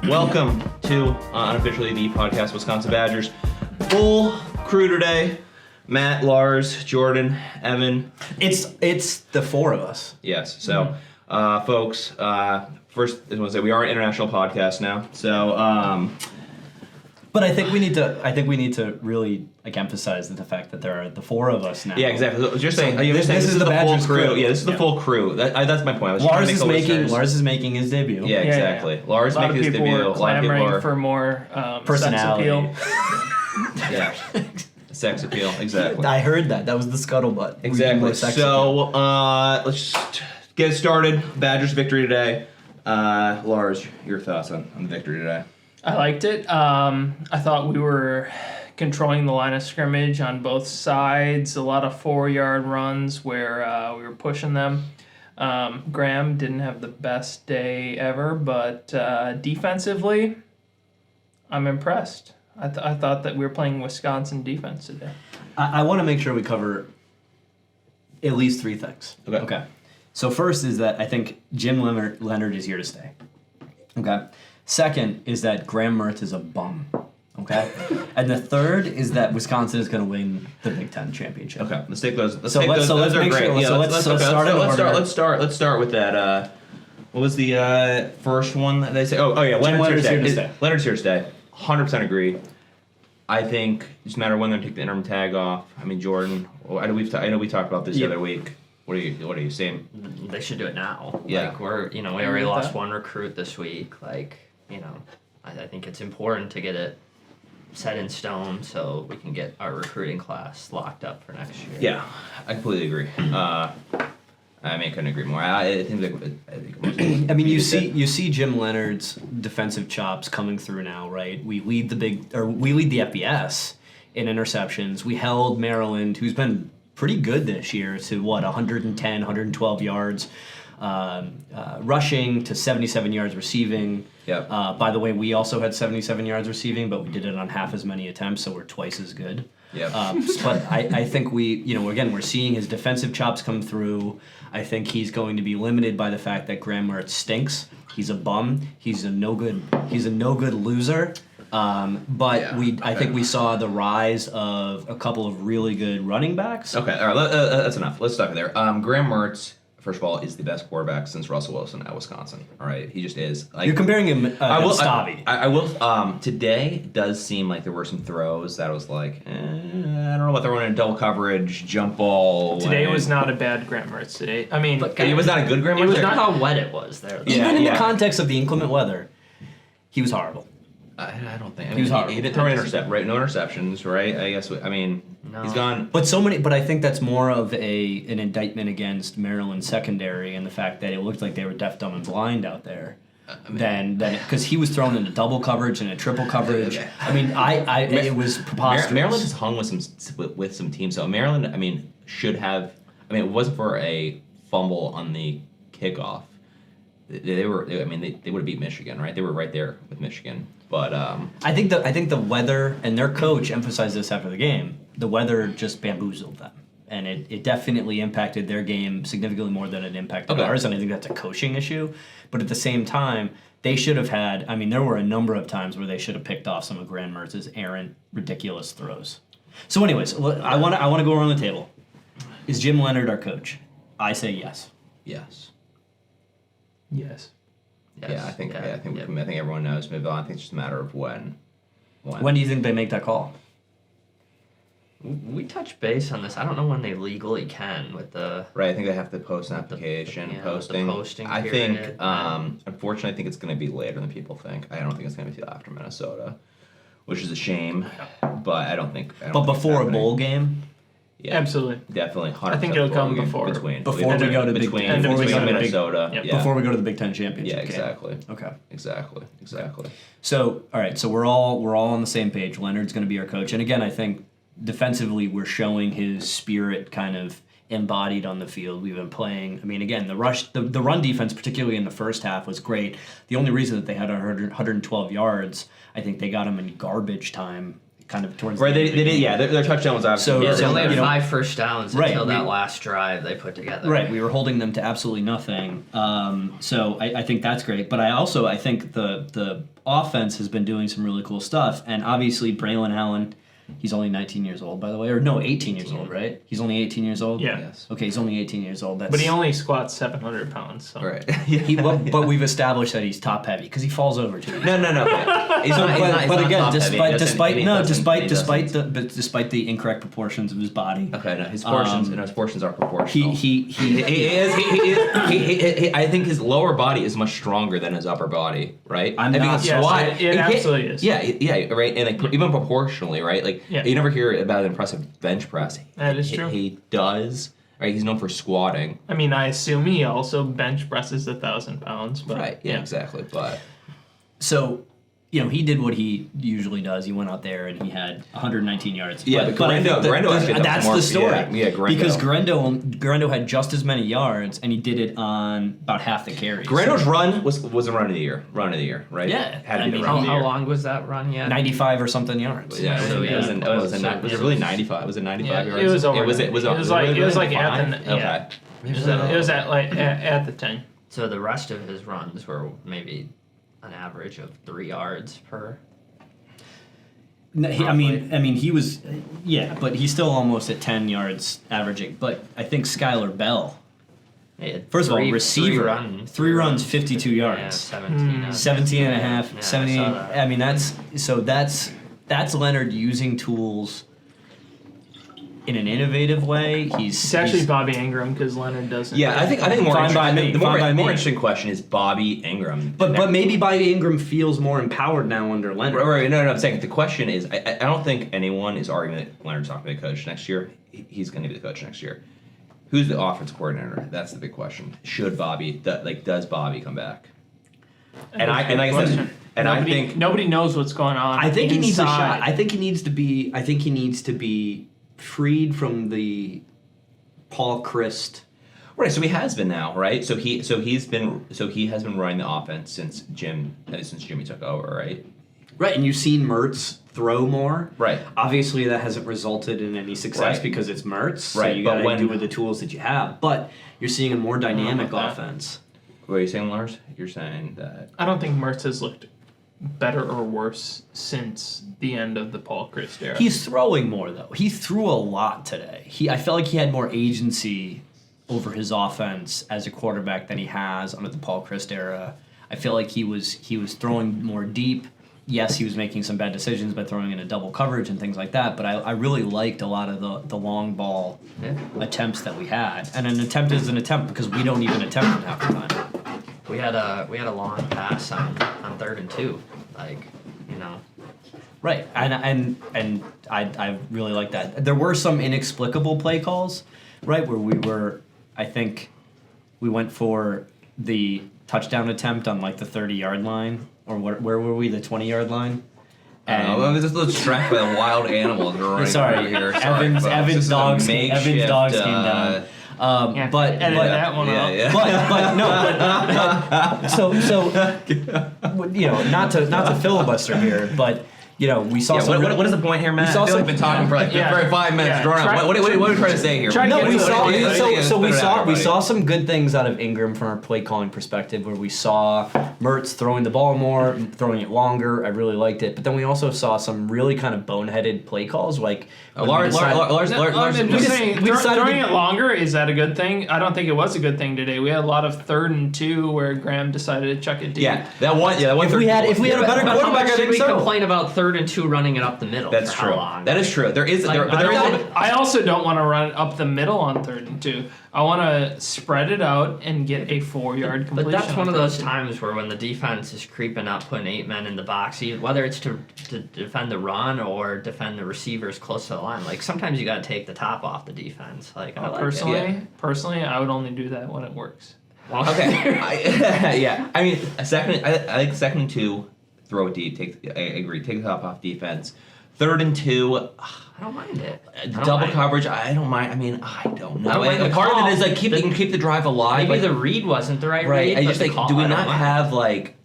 Welcome to Unofficially, the podcast Wisconsin Badgers. Full crew today. Matt, Lars, Jordan, Evan. It's the four of us. Yes. So, folks, first I want to say we are an international podcast now. So, but I think we need to really emphasize the fact that there are the four of us now. yeah, exactly. You're saying, this is the full Badgers crew. crew. Yeah, this is the full crew. That's my point. I was trying to make Lars is making his debut. Yeah, exactly. Yeah. Lars making his debut. A lot of people are clamoring for more personality. sex appeal. Yeah. Sex appeal, exactly. I heard that. That was the scuttlebutt. Exactly. So, let's just get it started. Badgers victory today. Lars, your thoughts on victory today? I liked it. I thought we were controlling the line of scrimmage on both sides. A lot of 4-yard runs where we were pushing them. Graham didn't have the best day ever, but defensively, I'm impressed. I thought that we were playing Wisconsin defense today. I want to make sure we cover at least three things. Okay. So first is that I think Jim Leonard is here to stay. Okay. Second is that Graham Mertz is a bum. Okay. And the third is that Wisconsin is going to win the Big Ten championship. Okay. Let's take those. Let's start with that. What was the first one that they say? Oh yeah, Leonard's here to stay. Leonard's here to stay. 100% agree. I think it's a matter of when they take the interim tag off. I mean, Jordan. I know we talked about this the other week. What are you saying? They should do it now. Yeah. Like we already lost one recruit this week. I think it's important to get it set in stone so we can get our recruiting class locked up for next year. Yeah, I completely agree. I couldn't agree more. I think you see Jim Leonard's defensive chops coming through now, right? We lead the FBS in interceptions. We held Maryland, who's been pretty good this year, to 110, 112 yards rushing, to 77 yards receiving. Yep. By the way, we also had 77 yards receiving, but we did it on half as many attempts, so we're twice as good. Yeah. But I think we're seeing his defensive chops come through. I think he's going to be limited by the fact that Graham Mertz stinks. He's a bum. He's a no good loser. I think we saw the rise of a couple of really good running backs. Okay, all right, that's enough. Let's stop it there. Graham Mertz, first of all, is the best quarterback since Russell Wilson at Wisconsin. All right, he just is. You're comparing him to Stavi. I will. Today does seem like there were some throws that was like, I don't know about throwing in double coverage, jump ball. Today was not a bad Graham Mertz today. I mean, it was not a good Graham Mertz. It was not how wet it was there. Even in the context of the inclement weather, he was horrible. I don't think. He was horrible. He didn't throw an intercept, right? No interceptions, right? I guess. No. He's gone. But I think that's more of an indictment against Maryland secondary and the fact that it looked like they were deaf, dumb, and blind out there. Than because he was thrown into double coverage and a triple coverage. It was preposterous. Maryland has hung with some teams. So Maryland, should have. It wasn't for a fumble on the kickoff. They would have beat Michigan, right? They were right there with Michigan. But I think the weather, and their coach emphasized this after the game, the weather just bamboozled them. And it definitely impacted their game significantly more than it impacted ours, and I think that's a coaching issue. But at the same time, they should have had, there were a number of times where they should have picked off some of Graham Mertz's errant, ridiculous throws. So anyways, I want to go around the table. Is Jim Leonard our coach? I say yes. yes. yes. Yes. Yeah, I think everyone knows. Maybe I think it's just a matter of when. When do you think they make that call? We touch base on this. I don't know when they legally can with the... Right, I think they have to post an application, posting. The posting I period, think, unfortunately, I think it's going to be later than people think. I don't think it's going to be until after Minnesota, which is a shame, but I don't think... But before a bowl game? Yeah, absolutely. Definitely, 100%. I think it'll come before Minnesota. Before we go to the Big Ten championship. Yeah, exactly. Game. Okay. Exactly. So, all right. So we're all on the same page. Leonard's going to be our coach, and again, I think defensively we're showing his spirit kind of embodied on the field. We've been playing. Again, the run defense, particularly in the first half, was great. The only reason that they had 112 yards, I think they got them in garbage time. kind of towards Right, the they end of the did. game. Yeah, their touchdown was obviously. Yeah, they only had you know, 5 first downs right, until that last drive they put together. Right, we were holding them to absolutely nothing. So I think that's great. But I think the offense has been doing some really cool stuff. And obviously, Braylon Allen, he's only 19 years old, by the way. Or no, 18 years old, right? He's only 18 years old? Yeah. Yes. Okay, he's only 18 years old. That's, But he only squats 700 pounds. So. Right. but we've established that he's top heavy because he falls over too. No. But again, despite the incorrect proportions of his body, Okay, no, his portions are proportional. he I think his lower body is much stronger than his upper body, right? I'm I think not- his Yes, squat, it absolutely is. Yeah, right, and like even proportionally, right? Like Yeah. you never hear about an impressive bench press. That is true. He does. Right, he's known for squatting. I mean, I assume he also bench presses 1,000 pounds. But Right. Yeah. Exactly. But So, he did what he usually does. He went out there and he had 119 yards. Yeah, but I think Garendo actually does that's more- the story. yeah, Garendo. Because Garendo had just as many yards and he did it on about half the carries. Garendo's run was a run of the year. Right? Yeah, Had to I be mean, the run of the How year. long was that run yet? 95 or something yards. Yeah, So, it was really 95. Was it 95 yards? It was over. It was like really at the okay. It was at the 10. So the rest of his runs were maybe an average of 3 yards per. No, he was, but he's still almost at 10 yards averaging. But I think Skylar Bell, first of all, receiver, 3 runs, 52 yards. Yeah, 17. 17 and a half, Yeah, I 78. saw that. I mean, that's Leonard using tools in an innovative way. It's actually Bobby Ingram because Leonard doesn't. Yeah, I think more Fine by interesting. me, fine by The more me. interesting question is Bobby Ingram. But maybe Bobby Ingram feels more empowered now under Leonard. Right, no, I'm saying the question is, I don't think anyone is arguing that Leonard's not going to be the coach next year. He's going to be the coach next year. Who's the offensive coordinator? That's the big question. Should Bobby, does Bobby come back? And I think nobody knows what's going on. I think he needs a shot. inside. I think he needs to be freed from the Paul Christ. right. So he has been now, right? So he has been running the offense since Jimmy took over, right? Right, and you've seen Mertz throw more. Right. Obviously, that hasn't resulted in any success Right. because it's Mertz. So Right, you but got to when- do with the tools that you have. But you're seeing a more dynamic about that. offense. What are you saying, Lars? You're saying that. I don't think Mertz has looked better or worse since the end of the Paul Christ era. He's throwing more though. He threw a lot today. I felt like he had more agency over his offense as a quarterback than he has under the Paul Christ era. I feel like he was throwing more deep. Yes, he was making some bad decisions by throwing in a double coverage and things like that, but I really liked a lot of the long ball attempts that we had. And an attempt is an attempt because we don't even attempt it half the time. We had a long pass on 3rd and 2, Right, and I really like that. There were some inexplicable play calls, right, where I think we went for the touchdown attempt on like the 30-yard line, or where were we, the 20-yard line? I was just a little distracted by the wild animals running Sorry, over here. Evan's dogs came down. But edit that one out. Yeah. So not to filibuster here, but we saw some. What is the point here, Matt? saw I feel like some- we've been talking for like Yeah. 5 minutes. Yeah. Drawn out. What are we trying to say here? Try to No, get we to saw. it. We saw some good things out of Ingram from our play calling perspective, where we saw Mertz throwing the ball more, throwing it longer. I really liked it, but then we also saw some really kind of boneheaded play calls, like Lars. I'm just saying, we decided throwing to- it longer, is that a good thing? I don't think it was a good thing today. We had a lot of 3rd and 2 where Graham decided to chuck it deep. Yeah, that one. If we had a better But how quarterback, much I did think we so. complain about 3rd and 2 running it up the middle? That's for true. How long? That is true. There is. Like, I also don't want to run it up the middle on 3rd and 2. I want to spread it out and get a 4-yard completion. But that's one of on those 3rd and 2. times where when the defense is creeping up, putting 8 men in the box, whether it's to defend the run or defend the receivers close to the line, like sometimes you got to take the top off the defense. Like I like it. Personally, I would only do that when it works. Well, Okay. Yeah. I mean, I like 2nd and 2. Throw it deep. I agree. Take the top off defense. 3rd and 2. I don't mind it. Double coverage. I don't mind. I mean, I don't know. I don't mind the Part of call. it is like you can keep the drive alive. Maybe like, the read wasn't the right right. read. I but just the like, call, do we I don't not mind. have like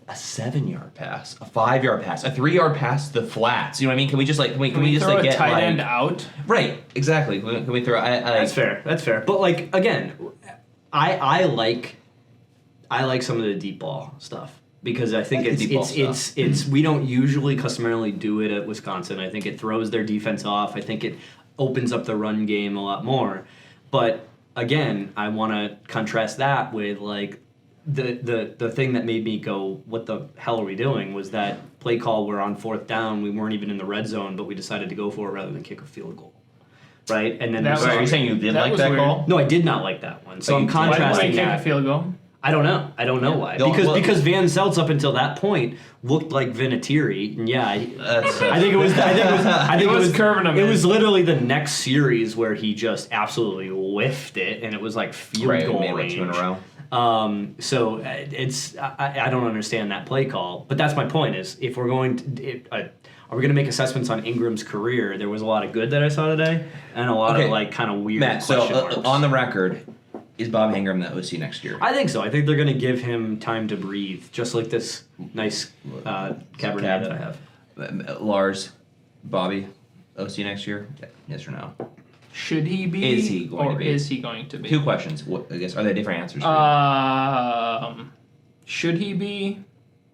a 7-yard pass, a 5-yard pass, a 3-yard pass to the flats. You know what I mean? Can we just like can we just throw like a get tight end like, out? right? Exactly. Can we throw? That's fair. That's fair. But like again, I like some of the deep ball stuff because I think it's we don't usually customarily do it at Wisconsin. I think it throws their defense off. I think it opens up the run game a lot more. But again, I want to contrast that with like the thing that made me go, what the hell are we doing? Was that play call where on 4th down we weren't even in the red zone, but we decided to go for it rather than kick a field goal. Right? And then are you saying you did like that call? No, I did not like that one. So I'm contrasting Why that. kick a field goal? I don't know why. Because Van Zelt's up until that point looked like Vinatieri, and I think it was curving him. It was literally the next series where he just absolutely whiffed it, and it was like field goal range. 2 in a row. So it's I don't understand that play call, but that's my point. Is if we're going to are we going to make assessments on Ingram's career? There was a lot of good that I saw today, and a lot of like kind of weird question marks. On the record. Is Bob Ingram the OC next year? I think so. I think they're going to give him time to breathe, just like this nice Cabernet that I have. Lars, Bobby, OC next year? Yes or no? Should he be? Is he going to be? Is he going to be? 2 questions. What, I guess are they different answers? Should he be?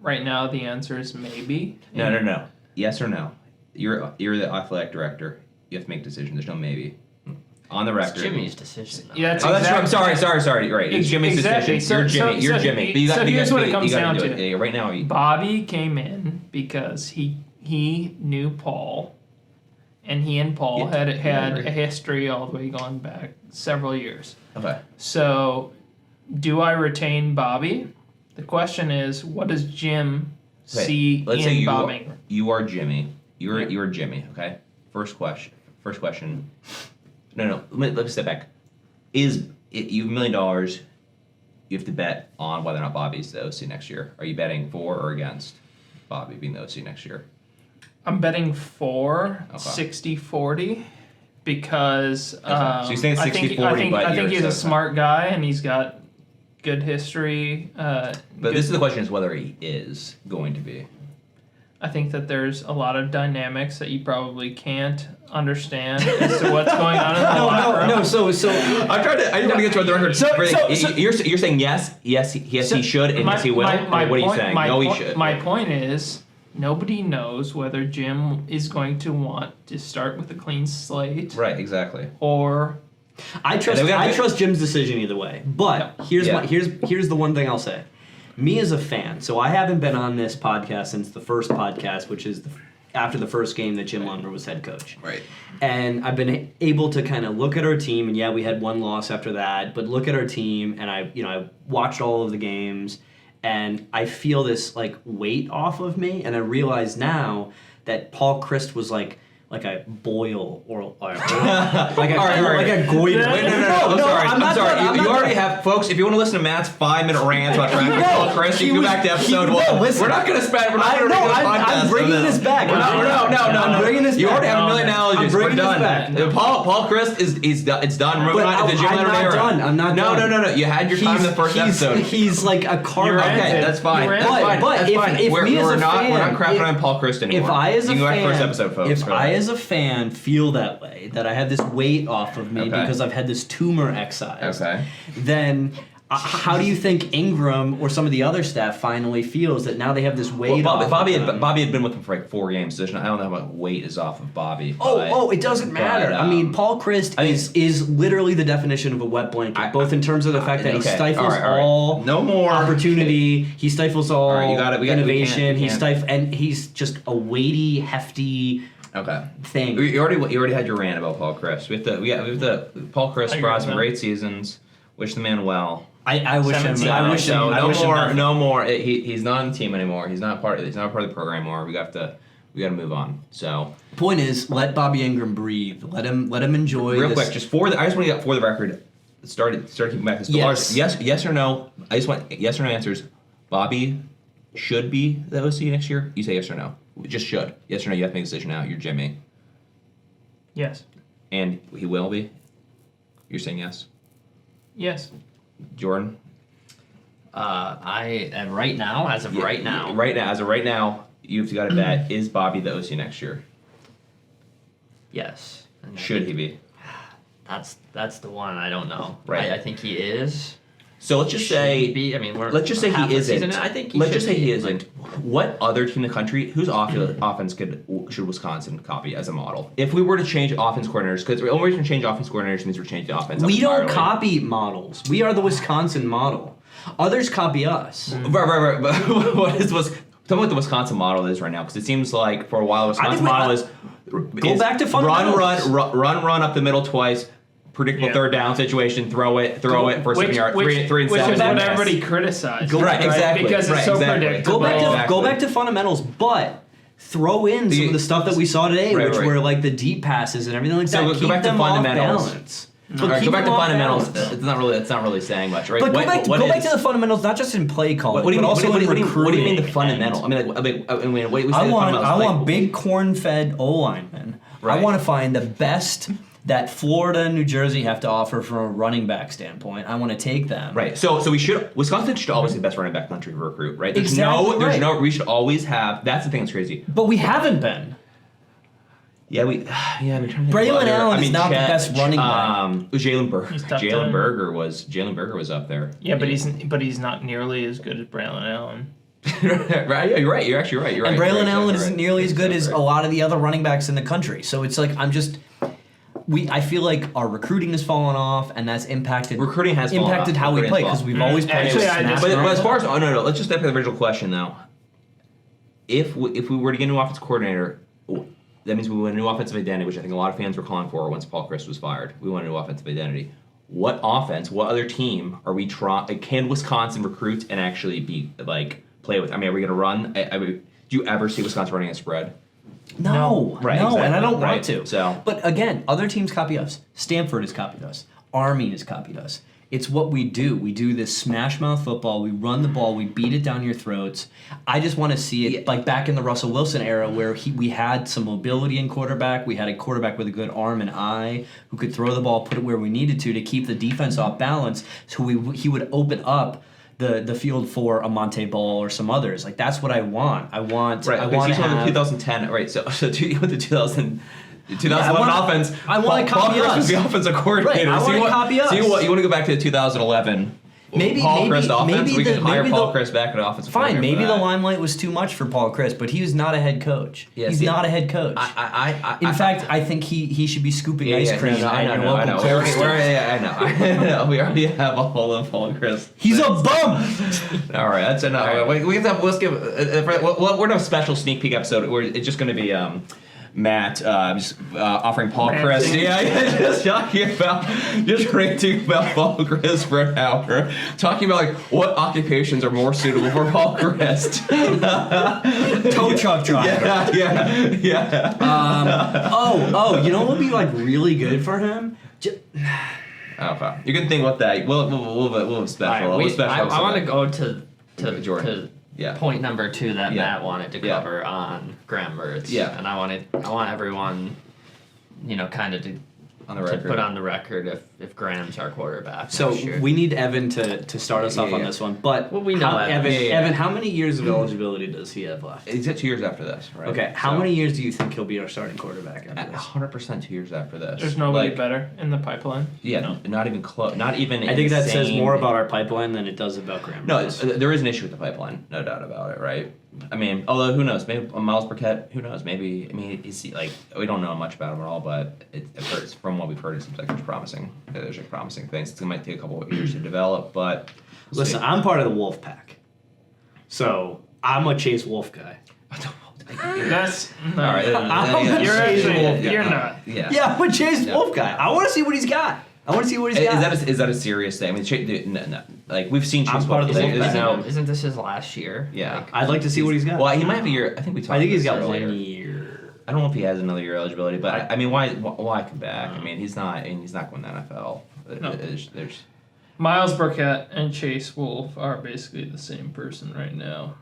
Right now, the answer is maybe. No. Yes or no? You're the athletic director. You have to make a decision. There's no maybe. On the record. It's Jimmy's decision, though. Yeah, that's that's true. I'm sorry. Right. It's Jimmy's decision. You're Jimmy. So here's what it comes down to. Yeah, right now. Bobby came in because he knew Paul, and he and Paul had a history all the way going back several years. Okay. So, do I retain Bobby? The question is, what does Jim see in Bob Ingram? You are Jimmy. You're Jimmy. Okay. First question. No. Let me step back. You have $1 million. You have to bet on whether or not Bobby's the OC next year. Are you betting for or against Bobby being the OC next year? I'm betting for 60-40 because so you're saying 60-40, I think he's a smart guy and he's got good history. But this is the question: is whether he is going to be. I think that there's a lot of dynamics that you probably can't understand as to what's going on in the locker room. No. So I'm trying to get you on the record. You're saying yes, he should, and yes, he will. What are you saying? No, he should. My point is, nobody knows whether Jim is going to want to start with a clean slate. Right. Exactly. Or I trust Jim's decision either way. But here's the one thing I'll say. Me as a fan, so I haven't been on this podcast since the first podcast, which is after the first game that Jim Lumber was head coach. Right. And I've been able to kind of look at our team, and we had one loss after that, but look at our team, and I watched all of the games, and I feel this like weight off of me, and I realize now that Paul Christ was like a boil or like a goiter. Wait, no. I'm sorry. You already have, folks. If you want to listen to Matt's 5-minute rants about Paul Chris, you can go back to episode 1. We're not going to spend. I'm bringing this back. No. I'm bringing this back. You already have 1 million analogies. We're done. Paul Chris is done. We're not the Jim Leonard era. I'm not done. No. You had your time in the first episode. He's like a carbon. Okay, that's fine. But if me as a fan, we're not crapping on Paul Chris anymore. If I as a fan, you can go back to first episode, folks. If I as a fan feel that way, that I have this weight off of me because I've had this tumor excised, then how do you think Ingram or some of the other staff finally feels that now they have this weight off Bobby had been with him for like 4 games, so I don't know how much weight is off of Bobby. It doesn't matter. I mean, Paul Christ is literally the definition of a wet blanket, both in terms of the fact that he stifles all no more opportunity, he stifles all innovation, and he's just a weighty, hefty thing. You already had your rant about Paul Chris. We have the Paul Chris brought some great seasons. Wish the man well. I wish him. No more. He's not on the team anymore. He's not part of the program anymore. We got to move on. So point is, let Bobby Ingram breathe. Let him enjoy. Real quick, I just want to get for the record. Start keeping back this. Yes or no. I just want yes or no answers. Bobby should be the OC next year. You say yes or no. Just should. Yes or no. You have to make a decision now. You're Jimmy. Yes. And he will be. You're saying yes. Yes. Jordan? Right now, as of right now, you've got to bet, is Bobby the OC next year? Yes. And Should he be? That's the one I don't know. Right. I think he is. So let's just say. Be? I mean, let's just say he isn't. I think. Let's just say he isn't. What other team in the country whose offense should Wisconsin copy as a model? If we were to change offense coordinators, because the only reason to change offense coordinators means we're changing the offense. We don't entirely. copy models. We are the Wisconsin model. Others copy us. Right. But tell me what the Wisconsin model is right now, because it seems like for a while Wisconsin model is go back to fundamentals. run up the middle twice. Predictable third down situation. Throw it for 7 yards. 3 and 7. Which is what everybody criticized. Exactly. Because it's so predictable. Go back to fundamentals, but throw in some of the stuff that we saw today, which were like the deep passes and everything like that. So keep go back to them fundamentals. Off balance. All right, go back to fundamentals. It's not really saying much, right? But go back to the fundamentals, not just in play calling, but also in recruiting. What do you mean the fundamental? I want big corn-fed O-linemen. Right. I want to find the best that Florida and New Jersey have to offer from a running back standpoint. I want to take them. Right. So Wisconsin should always be the best running back country to recruit, right? We should always have. That's the thing that's crazy. But we haven't been. Braylon Allen is not the best running back. Jalen Berger was up there. Yeah, but he's not nearly as good as Braylon Allen. Right, yeah, you're right. You're actually right. And Braylon Allen isn't nearly as good as a lot of the other running backs in the country. So it's like I feel like our recruiting has fallen off, and that's impacted. Recruiting has impacted how we play because we've always played. But as far as let's just step to the original question though. If we were to get a new offensive coordinator, that means we want a new offensive identity, which I think a lot of fans were calling for once Paul Chryst was fired. We want a new offensive identity. What other team are we trying? Can Wisconsin recruit and actually be play with? I mean, are we going to run? Do you ever see Wisconsin running a spread? No, right, no, exactly. And I don't right. want to. So, but again, other teams copy us. Stanford has copied us. Army has copied us. It's what we do. We do this smash mouth football. We run the ball. We beat it down your throats. I just want to see it like back in the Russell Wilson era where we had some mobility in quarterback. We had a quarterback with a good arm and eye who could throw the ball, put it where we needed to keep the defense off balance. So he would open up the field for a Monte Ball or some others. Like that's what I want. I want to have 2010. Right. So with the 2011 offense. I want to copy Paul Chryst us. was the offensive coordinator. Right, I want to copy us. So you want to go back to 2011. Paul Chryst offense. We can hire Paul Chryst back at offensive. Fine, maybe the limelight was too much for Paul Chryst, but he was not a head coach. He's not a head coach. In fact, I think he should be scooping ice cream. I know. I know. We already have a whole of Paul Chryst. He's a bum. All right, that's enough. All right. Let's give. We're in a special sneak peek episode where it's just going to be. Matt just offering Paul Chryst. Just ranting about Paul Chryst for an hour. Talking about what occupations are more suitable for Paul Chryst. Tow truck driver. Yeah. You know what would be really good for him? Okay. You can think about that. We'll have special. I want to go to Jordan. Point number 2 that Matt wanted to cover on Graham Mertz. Yeah. And I want everyone, kind of to put on the record if Graham's our quarterback. So we need Evan to start us off on this one. But we know Evan, how many years of eligibility does he have left? He's got 2 years after this, right? Okay. How many years do you think he'll be our starting quarterback after this? 100% 2 years after this. There's nobody better in the pipeline. Yeah, not even close. Not even. I think that says more about our pipeline than it does about Graham. No, there is an issue with the pipeline, no doubt about it, right? I mean, although who knows? Maybe Miles Burkett. Who knows? Maybe. I mean, we don't know much about him at all, but from what we've heard, it seems like there's promising things. It might take a couple of years to develop, but listen, I'm part of the Wolf Pack, so I'm a Chase Wolf guy. That's all right. You're not. Yeah, I'm a Chase Wolf guy. I want to see what he's got. Is that a serious thing? I mean, no. Like we've seen Chase. I'm part of the Wolf Pack. Isn't this his last year? Yeah. I'd like to see what he's got. Well, he might have a year. I think he's got earlier. 1 year. I don't know if he has another year eligibility, but I mean, why come back? I mean, he's not going to the NFL. No. There's Miles Burkett and Chase Wolf are basically the same person right now.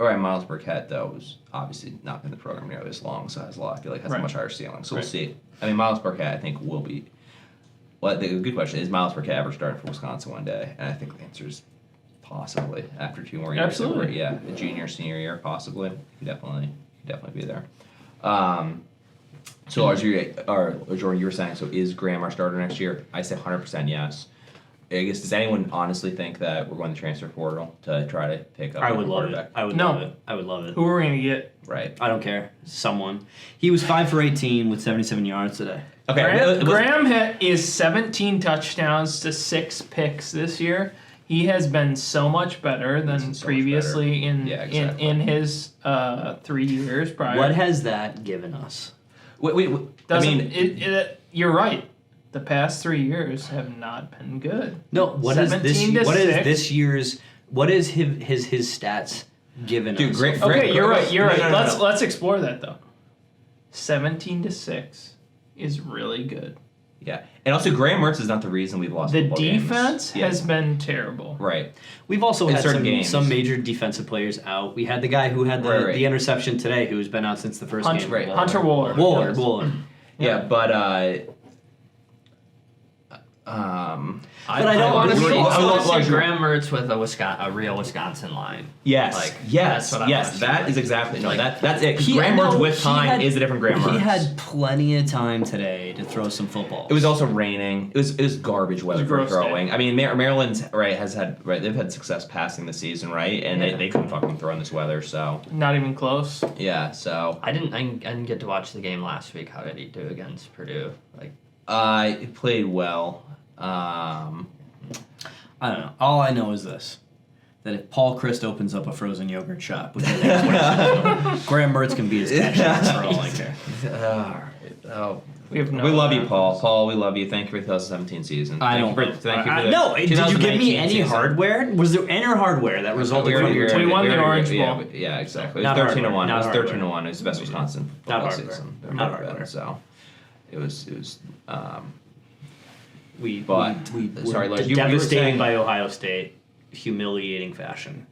All right, Miles Burkett though was obviously not been in the program nearly as long, so I feel like has a much higher ceiling. So we'll see. I mean, Miles Burkett I think will be. Well, the good question is Miles Burkett ever starting for Wisconsin one day, and I think the answer is possibly after 2 more years. Absolutely. Yeah, a junior, senior year, possibly. He could definitely be there. So Lars, Jordan, you were saying, so is Graham our starter next year? I say 100% yes. I guess, does anyone honestly think that we're going to transfer portal to try to pick up I would a love quarterback? it. I would No. love it. I would love it. Who are we going to get? Right. I don't care. Someone. He was 5 for 18 with 77 yards today. Okay. Graham is 17 touchdowns to 6 picks this year. He has been so much better than previously in his 3 years prior. What has that given us? You're right. The past 3 years have not been good. No, what is this 17 to 6. Year's? What is his stats given Dude, us? great. Okay, you're right. You're right. No. Let's explore that though. 17 to 6 is really good. Yeah, and also Graham Mertz is not the reason we've lost. The football defense games. has been terrible. Right. We've also In had certain games. some major defensive players out. We had the guy who had the interception today, who's been out since the first game. Right. Hunter Wooler. Wooler. Yeah, but I don't want to honestly- see Graham Mertz with a real Wisconsin line. Yes, Like, yes, that's what I yes. wanna That see. is exactly Like, that's it. Graham Mertz with time is a different Graham Mertz. He had plenty of time today to throw some footballs. It was also raining. It was garbage weather for gross throwing. day. I mean, Maryland's they've had success passing this season, right? And they couldn't fucking throw in this weather. So Not even close. yeah, so I didn't get to watch the game last week. How did he do against Purdue? Like, he played well. I don't know. All I know is this: that if Paul Christ opens up a frozen yogurt shop, which I think is what he's gonna do, Graham Mertz can be his cashier for all I care. We have no. We love you, Paul. Paul, we love you. Thank you for the 2017 season. Thank you for the no, did you give me 2019 any season. hardware? Was there any hardware that resulted from your We won the Orange Yeah, Bowl. yeah, exactly. It Not was 13-1. hardware, It was not 13-1. It was the best Wisconsin Not football hardware. season. Not There might have hardware. been, so it was. We Sorry, were Lars, you were devastated saying- by Ohio State, humiliating fashion.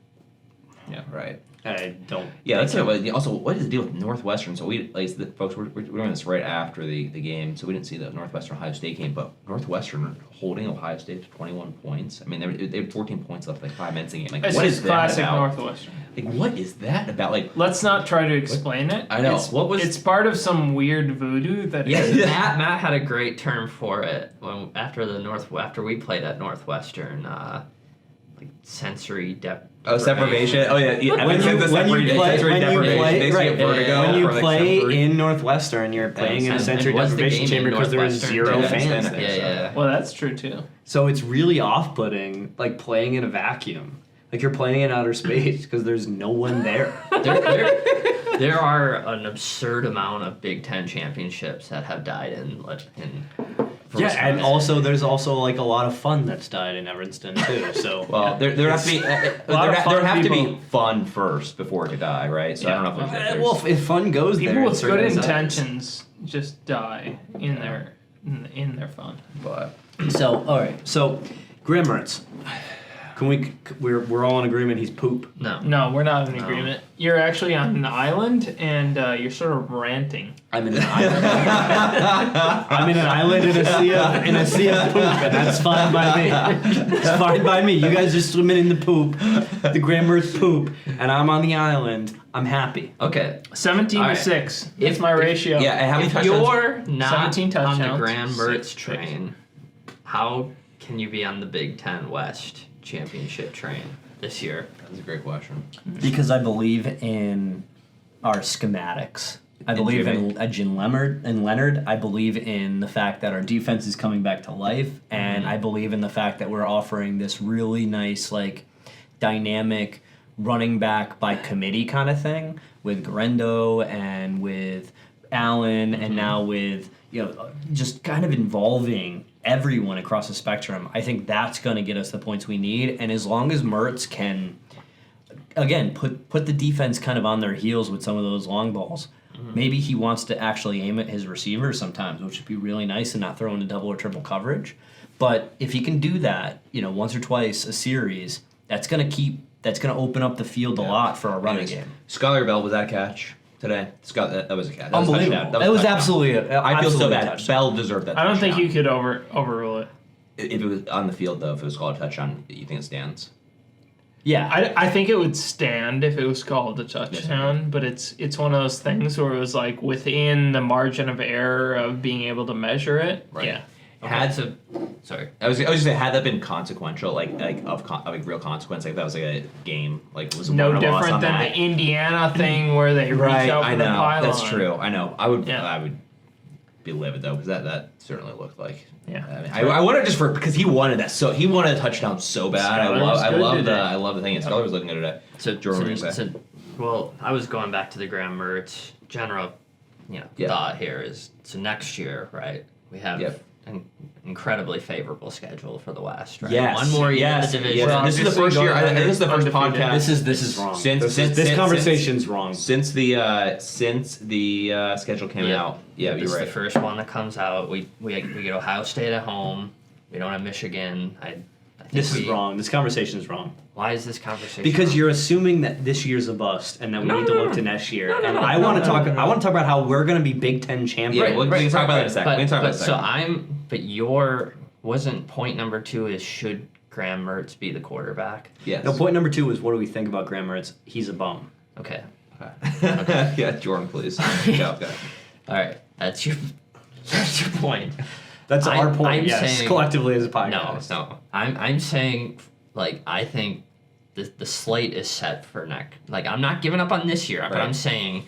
Yeah, right. I don't. Yeah, that's it. But also, what is the deal with Northwestern? So folks, we're doing this right after the game, so we didn't see the Northwestern Ohio State game. But Northwestern holding Ohio State to 21 points. I mean, they had 14 points left, like 5 minutes in the game. Like, It's what just is that classic about? Northwestern. Like, what is that about? Like, Let's not try to explain it. I know. It's part of some weird voodoo that. yeah, is- Matt had a great term for it after we played at Northwestern. Like sensory depth. separation. Oh yeah. When you play in in Northwestern, you're playing in a And sensory was the deprivation game chamber in because there's Northwestern? zero Yeah, fans yeah, there. Yeah. Well, that's true too. So it's really off-putting, like playing in a vacuum. Like you're playing in outer space because there's no one there. There are an absurd amount of Big Ten championships that have died in Yeah, and also there's also like a lot of fun that's died in Evanston too. So Well, there have to be there have to be fun first before it could die, right? So I don't know if there's well, if fun goes there, People it with good certainly does. intentions just die in their fun. but So all right, so Graham Mertz, we're all in agreement he's poop. No, we're not in agreement. You're actually on an island, and you're sort of ranting. I'm in an island. I'm in an island in a sea of poop, and that's fine by me. It's fine by me. You guys are swimming in the poop, the Graham Mertz poop, and I'm on the island. I'm happy. Okay. 17 All to right. 6. It's my ratio. Yeah, and how many If touchdowns? you're not 17 on touchdowns, the Graham 6 Mertz picks. train, how can you be on the Big Ten West championship train this year? That's a great question. Because I believe in our schematics. I believe in Leonard. I believe in the fact that our defense is coming back to life, and I believe in the fact that we're offering this really nice, like, dynamic running back by committee kind of thing with Garendo and with Allen, and now with just kind of involving everyone across the spectrum. I think that's going to get us the points we need, and as long as Mertz can, again, put the defense kind of on their heels with some of those long balls. Maybe he wants to actually aim at his receivers sometimes, which would be really nice and not throw into double or triple coverage. But if he can do that, once or twice a series, that's going to open up the field a lot for a running game. Skylar Bell, was that a catch today? That was a catch. Unbelievable. That was absolutely I feel so bad. touchdown. Bell deserved that. I don't think touchdown. you could overrule it. If it was on the field, though, if it was called a touchdown, you think it stands? Yeah. I think it would stand if it was called a touchdown, but it's one of those things where it was like within the margin of error of being able to measure it. Right. Yeah. Sorry. I was just saying, had that been consequential, like real consequence, like that was like a game, like was a No win or loss different on than that. the Indiana thing where they reach out for I the know. pylon. That's true. I know. I would Yeah. be livid though, because that certainly looked like. Yeah. I mean, I wanted just because he wanted that, so he wanted a touchdown so bad. Skylar was good today. I love the thing. And Skylar was looking at it. Well, I was going back to the Graham Mertz general, thought here is so next year, right? We have an incredibly favorable schedule for the West, right? Yes. One more year in the division. Yes. This is the first year. I think this is the first Undefeated. podcast. This is wrong. Since conversation's wrong. Since the schedule came out. Yeah, This you're is right. the first one that comes out. We get Ohio State at home. We don't have Michigan. I think This is wrong. This conversation is wrong. Why is this conversation? Because wrong? you're assuming that this year's a bust, and that we need to look to next year. No, I want to talk. I want to talk about how we're going to be Big Ten champions. Yeah, we can talk about that in a second. We can talk about that in a second. But your wasn't point number 2 is should Graham Mertz be the quarterback? Yes. No, point number 2 is what do we think about Graham Mertz? He's a bum. Okay. Yeah, Jordan, please. Go. All right. That's your point. That's our point. I'm Yes, saying, collectively as a podcast. No. I'm saying I think the slate is set for next. I'm not giving up on this year, but I'm saying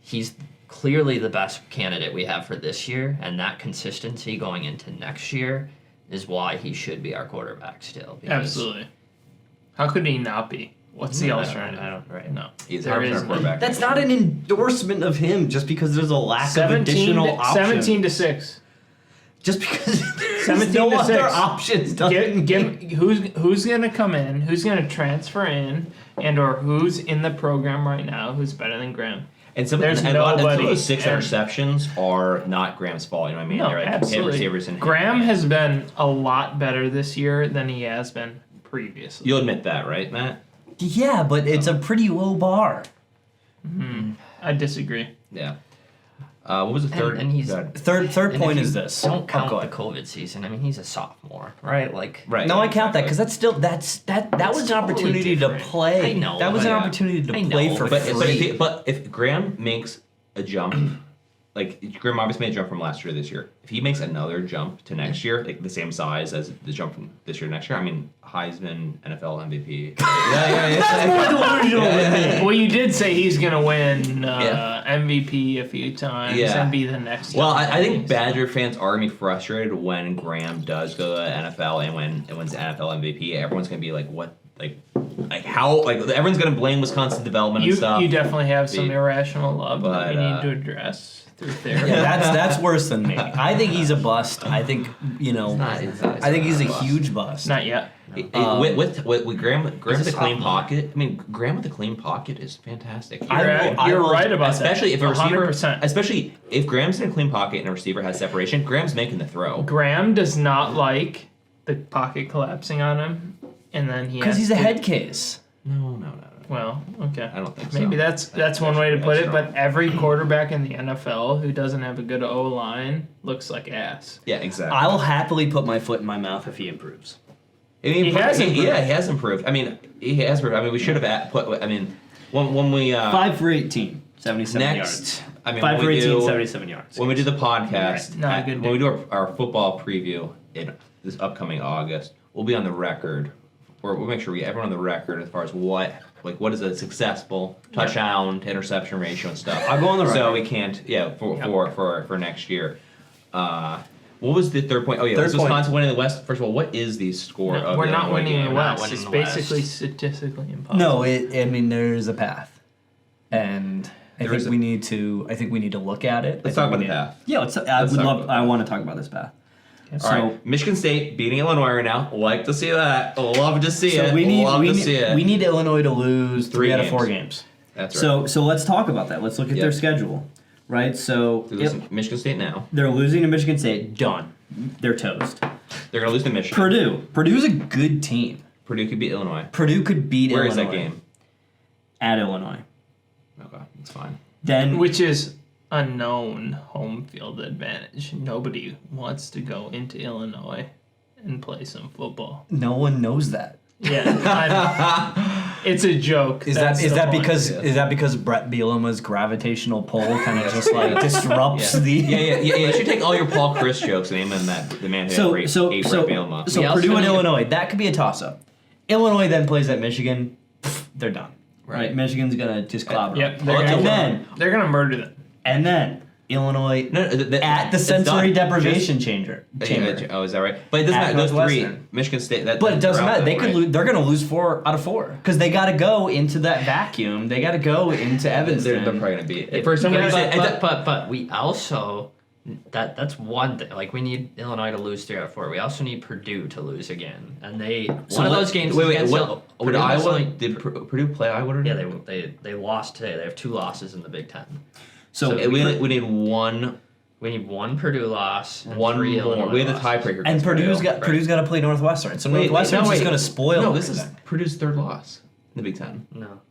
he's clearly the best candidate we have for this year, and that consistency going into next year is why he should be our quarterback still. Absolutely. How could he not be? What's the alternative? I don't. Right. No. He's There 100% isn't. quarterback. That's not an endorsement of him just because there's a lack of additional options. 17-6. Just because there's 17 no to other 6. options doesn't Who's gonna come in? Who's gonna transfer in? And or who's in the program right now? Who's better than Graham? And There's and some of nobody. those 6 interceptions are not Graham's fault. You know what I mean? No, They're absolutely. receivers and Graham has been a lot better this year than he has been previously. You'll admit that, right, Matt? Yeah, but it's a pretty low bar. I disagree. Yeah. What was the third? And he's Go ahead. Third and point if is you this. Don't count go the ahead. COVID season. I mean, he's a sophomore, right? Right. No, I count that because exactly. that was an totally opportunity different. to play. I know, that was but- an opportunity to I play know, for but- free. But if Graham makes a jump, Graham obviously made a jump from last year to this year. If he makes another jump to next year, the same size as the jump from this year to next year, I mean, Heisman, NFL MVP. That's more delusional than me. Well, you did say he's gonna win Yeah. MVP a few times Yeah. and be the next. Well, Tom I think Brady. Badger fans are gonna be frustrated when Graham does go to the NFL and wins the NFL MVP. Everyone's gonna be like, "What? Like how? Like everyone's gonna blame Wisconsin development and stuff." You definitely have some Be- irrational love that but, we need to address through therapy. Yeah, that's worse than me. I think he's a bust. I think I think he's a huge bust. Not yet. With Graham with He's the a clean sophomore. pocket. I mean, Graham with the clean pocket is fantastic. You're right about Especially that. if a receiver, 100%. especially if Graham's in a clean pocket and a receiver has separation, Graham's making the throw. Graham does not like the pocket collapsing on him, and then he Because has he's a to- head case. No. Well, okay. I don't think so. Maybe that's one way to put That's it, wrong. but every quarterback in the NFL who doesn't have a good O line looks like ass. Yeah, exactly. I'll happily put my foot in my mouth if he improves. He has improved. Yeah, he has improved. I mean, he has improved. I mean, we should have put. I mean, when we 5 for 18, 77 yards. next. I mean, 5 for when we 18, do- 77 yards. When we do the podcast, Right. Not a good when we do our football preview in this upcoming August, we'll be on the record, or we'll make sure everyone on the record as far as what is a successful touchdown to interception ratio and stuff. I'll go on the record. So we can't, for next year. What was the third point? Oh yeah, Third was point. Wisconsin winning the West. First of all, what is the score No, of we're the not Illinois winning game? the We're not West. winning It's the basically West. statistically impossible. No, I mean there's a path, and I There is think we need to. I think we need to look at it. Let's I talk think about the path. Yeah, Let's talk about I want to talk about this path. All right, Michigan State beating Illinois right now. Like to see that. Love to see it. we need Love to see it. we need Illinois to lose 3 out of 4 games. That's right. So let's talk about that. Let's look at their schedule, right? So They're losing to Michigan State now. they're losing to Michigan State. Done. They're toast. They're gonna lose to Michigan. Purdue's a good team. Purdue could beat Illinois. Purdue could beat Where Illinois. is that game? At Illinois. Okay, that's fine. Then Which is a known home field advantage. Nobody wants to go into Illinois and play some football. no one knows that. Yeah, I know. It's a joke. Is That's that the because point. is that because Brett Bielema's gravitational pull kind of just like disrupts the? Yeah. You should take all your Paul Chris jokes and aim them at the man who So ate so Brett so Bielema. so We also Purdue and need- Illinois, that could be a toss-up. Illinois then plays at Michigan. They're done. Right. Michigan's gonna just clobber. Yep, them. they're and gonna, they're gonna murder them. Illinois No, at the it's sensory done. deprivation Just- chamber. Oh, is that right? But it doesn't At matter. Those three, Northwestern. Michigan State. That, But it doesn't matter. They could right? lose. They're going to lose 4 out of 4 because they got to go into that vacuum. They got to go into Evanston. They're probably gonna be. For some But- reason- But we also that's one thing. Like we need Illinois to lose 3 out of 4. We also need Purdue to lose again, and one of those games. Wait, against what? Purdue Would has Iowa? only- Did Purdue play Iowa? Yeah, they lost today. They have 2 losses in the Big Ten. So we need one. We need 1 Purdue loss and One 3 more. Illinois We have the losses. tiebreaker. and against Purdue's Purdue. got Purdue's got to play Northwestern. So Wait, Northwestern's no, just wait. going to spoil. No, this is everything. Purdue's 3rd loss in the Big Ten. No.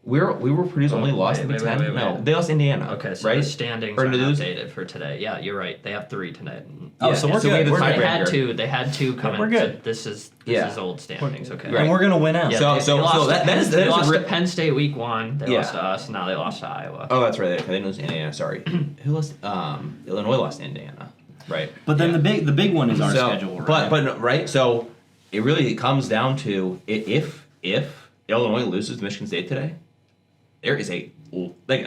We were Purdue's only loss in the Big Ten. wait. No, they lost Indiana. Okay, so right? the standings Or are did they lose? updated for today. Yeah, you're right. They have 3 tonight. Oh, Yeah, so we're so we good. have the We're tiebreaker. good. They had 2 coming. we're good. So this is Yeah. old standings. Okay. Right. And we're going to win out. Yeah, So- they so lost that- to that is- Penn- that they is a lost re- to Penn State week 1. They Yeah. lost to us. Now they lost to Iowa. Oh, that's right. Okay, they lose to Indiana. Sorry, who lost? Illinois lost to Indiana. Right. But then Yeah. the big one is our So, schedule. Right? but no, right. So it really comes down to if Illinois loses to Michigan State today, there is a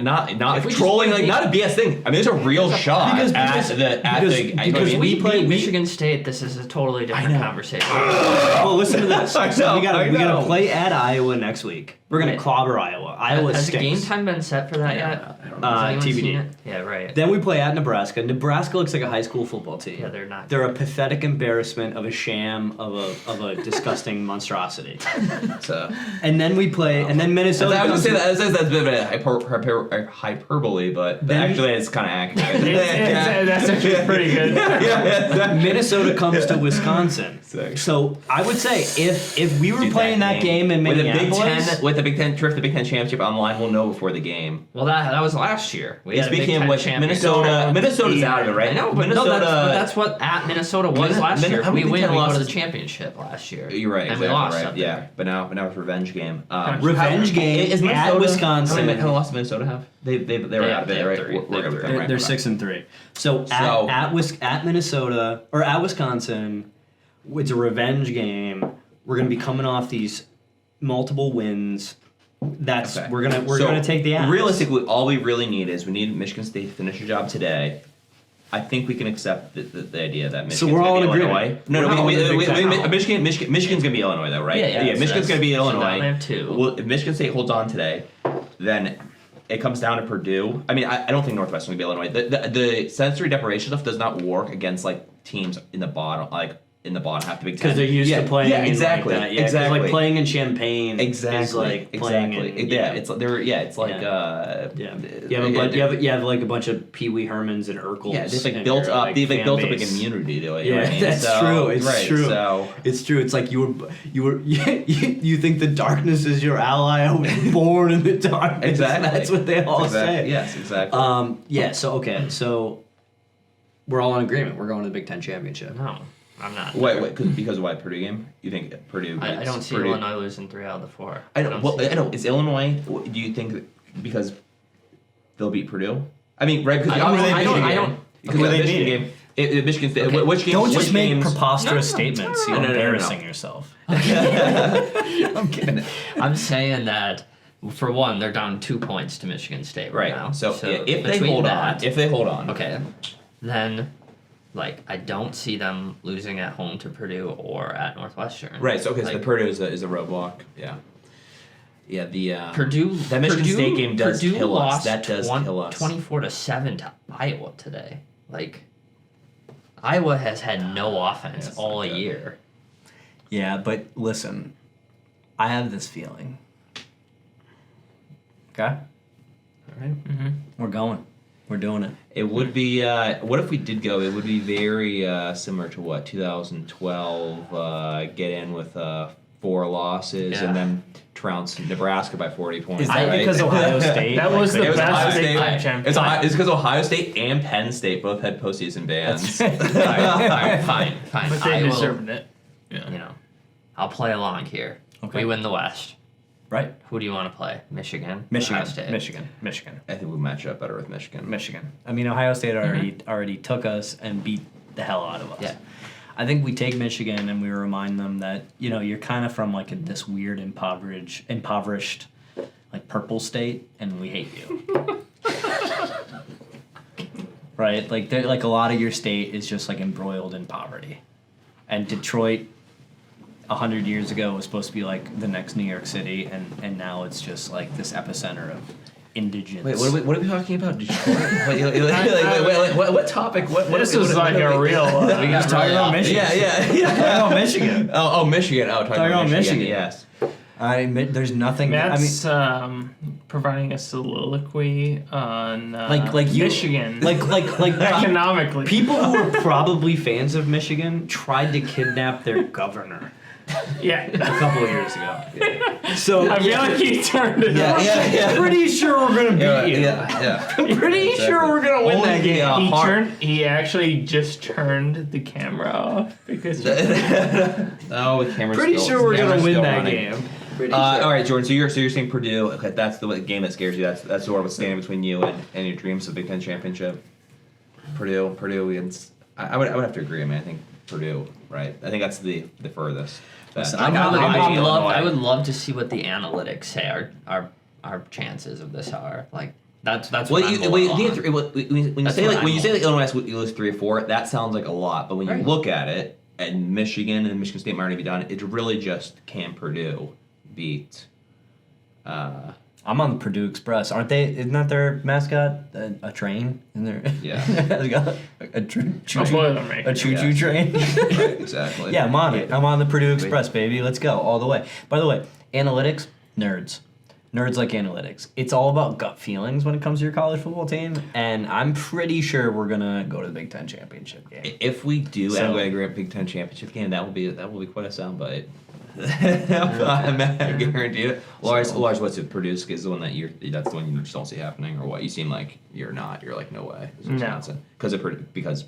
not If we trolling just- not a BS thing. I mean, there's a real shot Because- at because- the because If we we play- beat Michigan State, this is a totally different know. conversation. well, listen to this. I So know, we I got know. to play at Iowa next week. We're going to Right. clobber Iowa. Iowa Has the stinks. game time been set for that yet? Has anyone TBD. seen it? Yeah, right. Then we play at Nebraska. Nebraska looks like a high school football team. Yeah, they're not. They're a pathetic embarrassment of a sham of a disgusting monstrosity. So, And then we play, and then Minnesota. I was comes- gonna say that's a bit of a hyperbole, but Then- actually it's kind of accurate. That's actually pretty good. yeah. Minnesota comes to Wisconsin. Sick. So I would say if we were Dude, playing that game in with Minneapolis, the Big Ten championship online, we'll know before the game. Well, that was last year. We had a Big Speaking of Ten which, championship. Minnesota's out of it, right? I know, but Minnesota. that's what at Minnesota was Min- last Min- year. how If we many win, Big Ten we go to the losses? championship last year. You're right, And exactly we lost right. up Yeah, there. but now it's revenge game. Revenge game is at Minnesota, Wisconsin. How many losses did Minnesota have? They were out of they it, have right? 3. We're good with them, right? they're 6-3. So at Minnesota or at Wisconsin, it's a revenge game. We're gonna be coming off these multiple wins. That's Okay. we're gonna So, take the ass. Realistically, all we really need is we need Michigan State to finish the job today. I think we can accept the idea that Michigan's we're all gonna be in Illinois. agreement. No, We're not all in the Big Ten. Michigan's gonna be Illinois though, right? Yeah, so Michigan's gonna be so now Illinois. they have 2. Well, if Michigan State holds on today, then it comes down to Purdue. I mean, I don't think Northwestern will be Illinois. The sensory deprivation stuff does not work against like teams in the bottom, in the bottom half the Big Ten. because they're used to playing. Yeah, in exactly. Like that. Yeah, 'cause, exactly. like playing in Champaign. Exactly. Is like playing exactly. in, yeah, it's they're it's like Yeah. You have like a bunch of Pee Wee Hermans and Urkels. yeah, they've in like built your, up. like, They've like fan built up a base. community to it. Yeah, you know what I mean? that's So, true. It's right, true. So It's true. It's like you think the darkness is your ally. I was born in the darkness. exactly. That's what they all say. Yes, exactly. Yeah. So okay. So we're all in agreement. We're going to the Big Ten championship. No, I'm not. Wait, because of why Purdue game? You think Purdue? I beats don't see Purdue? Illinois losing 3 out of the 4. I know. Well, see I know. Is Illinois? Do you think because they'll beat Purdue? I mean, right? Because I don't- obviously I don't- Michigan I game. don't- Because Who of they the Michigan beating? game. Michigan State. Okay. Which games? Don't which just make games? preposterous No, no, no, statements. no, You're no, no, no. embarrassing yourself. I'm kidding. I'm saying that for one, they're down 2 points to Michigan State right, Right. now. So, yeah, if they between hold that, on, if they hold on, okay, then I don't see them losing at home to Purdue or at Northwestern. Right. So okay, so Like, the Purdue is a roadblock. Yeah. Yeah. The Purdue. that Michigan Purdue, State game does Purdue kill us. lost That does kill us. 24-7 to Iowa today. Iowa has had no offense it's all not good. year. Yeah, but listen, I have this feeling. Okay, All right. we're going. We're doing it. It would be. What if we did go? It would be very similar to what 2012. Get in with 4 losses Yeah. and then trounce Nebraska by 40 points. Is that right? because Ohio State? That was It the was Ohio best Big State. Ten champion. It's because Ohio State and Penn State both had postseason bans. Fine. But they I will, deserved it. Yeah. you know, I'll play along here. Okay. We win the West. Right. Who do you want to play? Michigan? Michigan. Ohio State? Michigan. I think we match up better with Michigan. I mean, Ohio State already took us and beat the hell out of us. Yeah. I think we take Michigan and we remind them that, you know, you're kind of from like this weird impoverished like purple state, and we hate you. Right? Like a lot of your state is just like embroiled in poverty. And Detroit 100 years ago was supposed to be like the next New York City, and now it's just like this epicenter of indigence. Wait, what are we talking about? Detroit? What topic? This is like a real. We got talking about Michigan. Yeah. Talking about Michigan. Oh, Michigan. Oh, talking about Michigan. Yes. There's nothing. Matt's providing a soliloquy on like you, Michigan. like economically. people who are probably fans of Michigan tried to kidnap their governor Yeah. a couple of years ago. So I feel like he turned it Yeah, off. yeah. pretty sure we're gonna beat you. Yeah. Pretty sure we're gonna win that game. He actually just turned the camera off because Oh, the camera's Pretty still, sure we're gonna camera's win still that running. game. All right, Jordan. So you're saying Purdue. Okay, that's the game that scares you. That's sort of what's standing between you and your dreams of Big Ten championship. Purdue against. I would have to agree. I mean, I think Purdue. Right. I think that's the furthest. Listen, I would love to see what the analytics say our chances of this are. Like that's what Well, I'm when on. you say like Illinois you lose 3 or 4, that sounds like a lot. But when you look at it, and Michigan and Michigan State might already be done, it's really just can Purdue beat. I'm on the Purdue Express. Isn't that their mascot? A train? Isn't there? Yeah. a Boilermaker. choo-choo train? Right, exactly. Yeah, I'm on it. I'm on the Purdue Express, baby. Let's go all the way. By the way, analytics, nerds. Nerds like analytics. It's all about gut feelings when it comes to your college football team, and I'm pretty sure we're gonna go to the Big Ten championship game. If we do end up a great Big Ten championship game, that will be quite a soundbite. I guarantee it. Lars, what's it? Purdue is the one that's the one you just don't see happening, or what? You seem like you're not. You're like, no way. It's Wisconsin. Because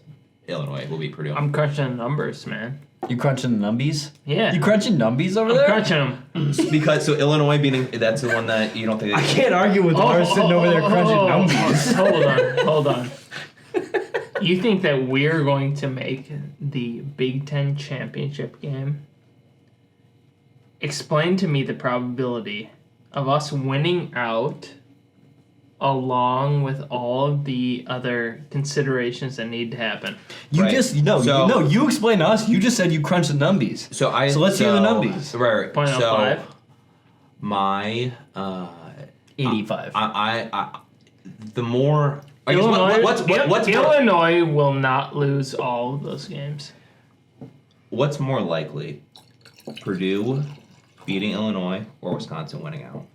Illinois will beat Purdue. I'm crunching the numbers, man. You crunching the numbies? Yeah. You crunching numbies over I'm there? crunching them. Because Illinois beating, that's the one that you don't think. I can't argue with Lars sitting over there crunching numbies. Hold on. You think that we're going to make the Big Ten championship game? Explain to me the probability of us winning out along with all of the other considerations that need to happen. You Right. just you explain to us. You just said you crunched the numbies. So let's hear the numbies. Right. Point out So 5. my 85. I the more. I guess Illinois will not lose all of those games. What's more likely, Purdue beating Illinois or Wisconsin winning out?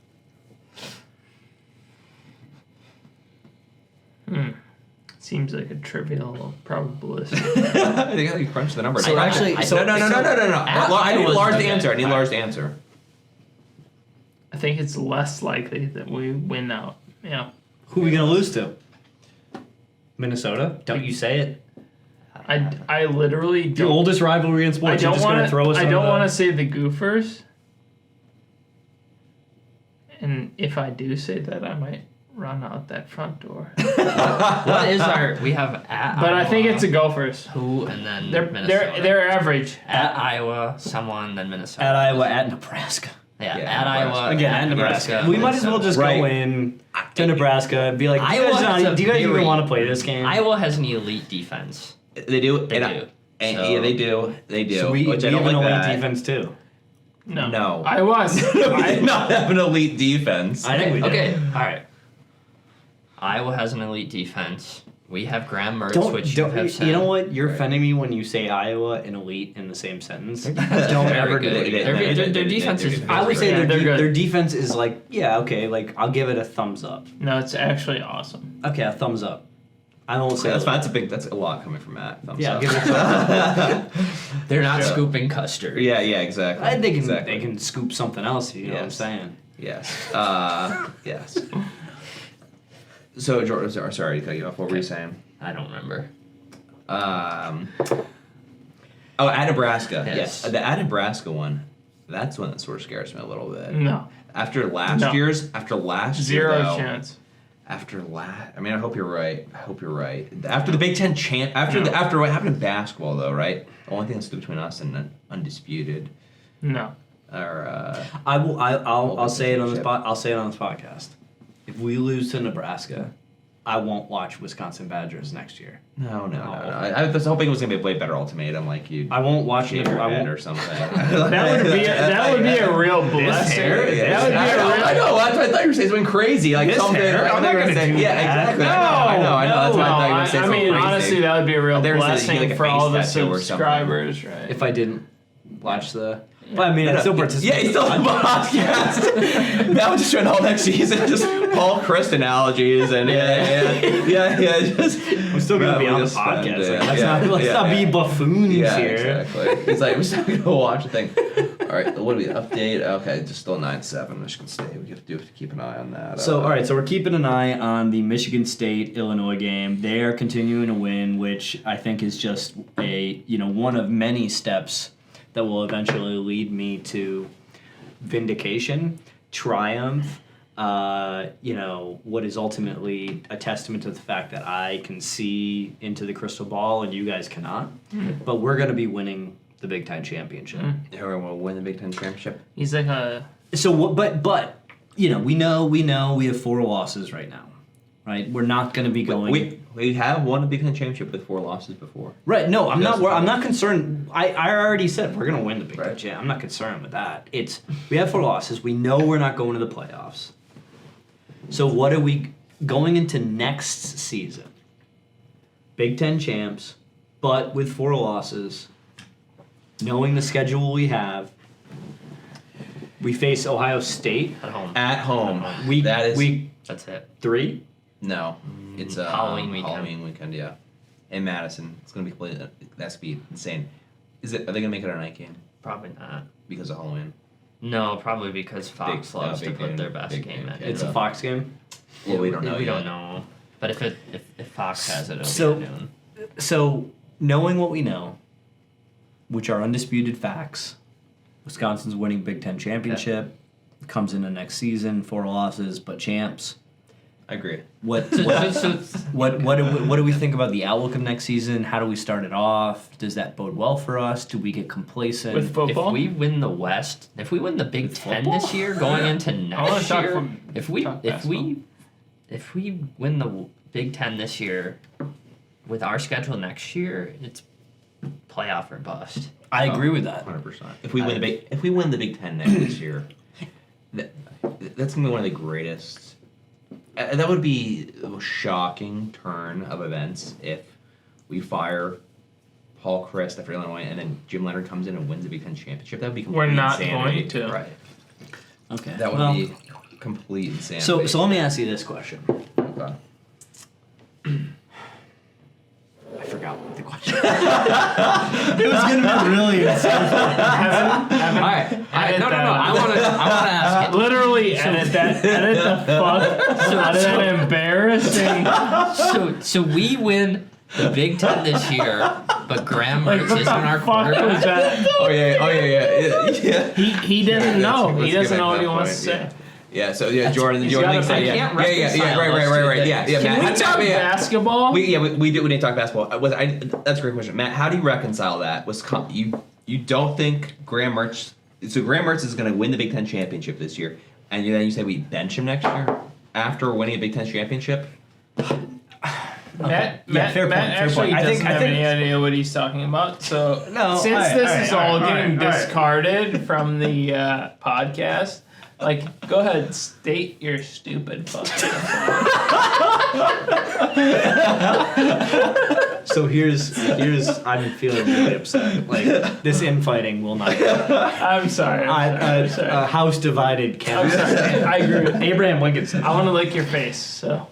Seems like a trivial probabilistic. I think you crunched the numbers. So no. I need Lars to answer. I need Lars to answer. I think it's less likely that we win out. Yeah. Who are we gonna lose to? Minnesota? Don't you say it. I literally The don't. oldest rivalry in sports. You're just gonna throw us. I don't want to say the Gophers. And if I do say that, I might run out that front door. What is we have at But Iowa, I think it's the Gophers. who and then They're Minnesota. they're average. at Iowa, someone, then Minnesota. At Iowa, at Nebraska. Yeah, Yeah, at Nebraska. Iowa. Again, at at Nebraska. We might as well just Right. go in to Nebraska and be like, do you Iowa guys, has a do you guys even very- want to play this game? Iowa has an elite defense. They do. They and do. Yeah, they do. They do. So we which I have don't an like elite that. defense too. No. I was. We did not have an elite defense. I think we did. Okay, all right. Iowa has an elite defense. We have Graham Mertz, which you have said. You know what? You're offending me when you say Iowa and elite in the same sentence. Don't ever do good. it. Their defense is. I would say Yeah, they're good. their defense is like, yeah, okay, like I'll give it a thumbs up. No, it's actually awesome. Okay, a thumbs up. I won't say That's fine. That's a lot coming from Matt. Thumbs Yeah, up. give it a thumbs up. They're not scooping custard. Yeah, exactly. I think exactly. they can scoop something else. You know what I'm Yes. saying? Yes. Yes. So, Jordan, sorry to cut you off. What were you saying? I don't remember. At Nebraska. Yes. The at Nebraska one. That's one that sort of scares me a little bit. No. After last year, Zero though, chance. I mean, I hope you're right. After the Big Ten after what happened in basketball, though, right? The only thing that stood between us and undisputed. No. I'll say it on the spot. I'll say it on this podcast. If we lose to Nebraska, I won't watch Wisconsin Badgers next year. No. I was hoping it was gonna be a way better ultimatum, like you. I won't watch it or something. that would be a real blessing. I know. That's what I thought you were saying. Something crazy, like something. I'm not gonna say. Yeah, exactly. I know. That's what I thought you were saying. I mean, crazy. honestly, that would be a real blessing like a for face all the tattoo or subscribers, right? If I didn't watch the. But I mean, I still participate. Yeah, he's still on the podcast. Now we're just trying all next season, just Paul Christ analogies and just. I'm still gonna be on the podcast. Let's not be buffoons here. Exactly. He's like, we're still gonna watch the thing. All right, what do we update? Okay, just still 9-7. I'm just gonna stay. We have to keep an eye on that. So all right, so we're keeping an eye on the Michigan State Illinois game. They are continuing to win, which I think is just one of many steps that will eventually lead me to vindication, triumph, what is ultimately a testament to the fact that I can see into the crystal ball and you guys cannot. But we're going to be winning the Big Ten championship. Everyone will win the Big Ten championship. He's like a... So, but we know we have 4 losses right now. Right, we're not going to be going. We have won a Big Ten championship with 4 losses before. Right. No, I'm not concerned. I already said we're going to win the Big Ten championship. I'm not concerned with that. We have 4 losses. We know we're not going to the playoffs. So what are we going into next season? Big Ten champs, but with 4 losses. Knowing the schedule we have, we face Ohio State at home. That's it. 3. No, it's Halloween weekend, yeah, in Madison. It's gonna be completely. That's be insane. Are they gonna make it a night game? Probably not. Because of Halloween. No, probably because Fox loves to put their best game in. It's a Fox game. Well, we don't know. We don't know. But if Fox has it, so, it'll be at noon. So knowing what we know, which are undisputed facts, Wisconsin's winning Big Ten championship, comes into next season, 4 losses but champs. I agree. What do we think about the outlook of next season? How do we start it off? Does that bode well for us? Do we get complacent with football? If we win the West, if we win the Big Ten this year, going into next year, if we win the Big Ten this year, with our schedule next year, it's playoff or bust. I agree with that. 100%. If we win the Big Ten this year, that's gonna be one of the greatest. That would be a shocking turn of events if we fire Paul Christ after Illinois and then Jim Leonard comes in and wins the Big Ten championship. That would be complete insanity. We're not going to. Right. Okay. That would be complete insanity. So let me ask you this question. Okay. I forgot what the question was. It was going to be really insightful. All right. No. I want to ask it. Literally edit the fuck out of that embarrassing. So we win the Big Ten this year, but Graham Mertz isn't our quarterback. Oh yeah. He didn't know. He doesn't know what he wants to say. Yeah, so Jordan said, right. Can we talk basketball? We need to talk basketball. That's a great question, Matt. How do you reconcile that? You don't think Graham Mertz? So Graham Mertz is going to win the Big Ten championship this year, and then you say we bench him next year after winning a Big Ten championship? Matt actually doesn't have any idea what he's talking about. So since this is all getting discarded from the podcast. Go ahead, state your stupid fucking. So here's I'm feeling really upset. This infighting will not. I'm sorry. A house divided can't. I'm sorry. I agree with Abraham Lincoln said. I want to lick your face. So.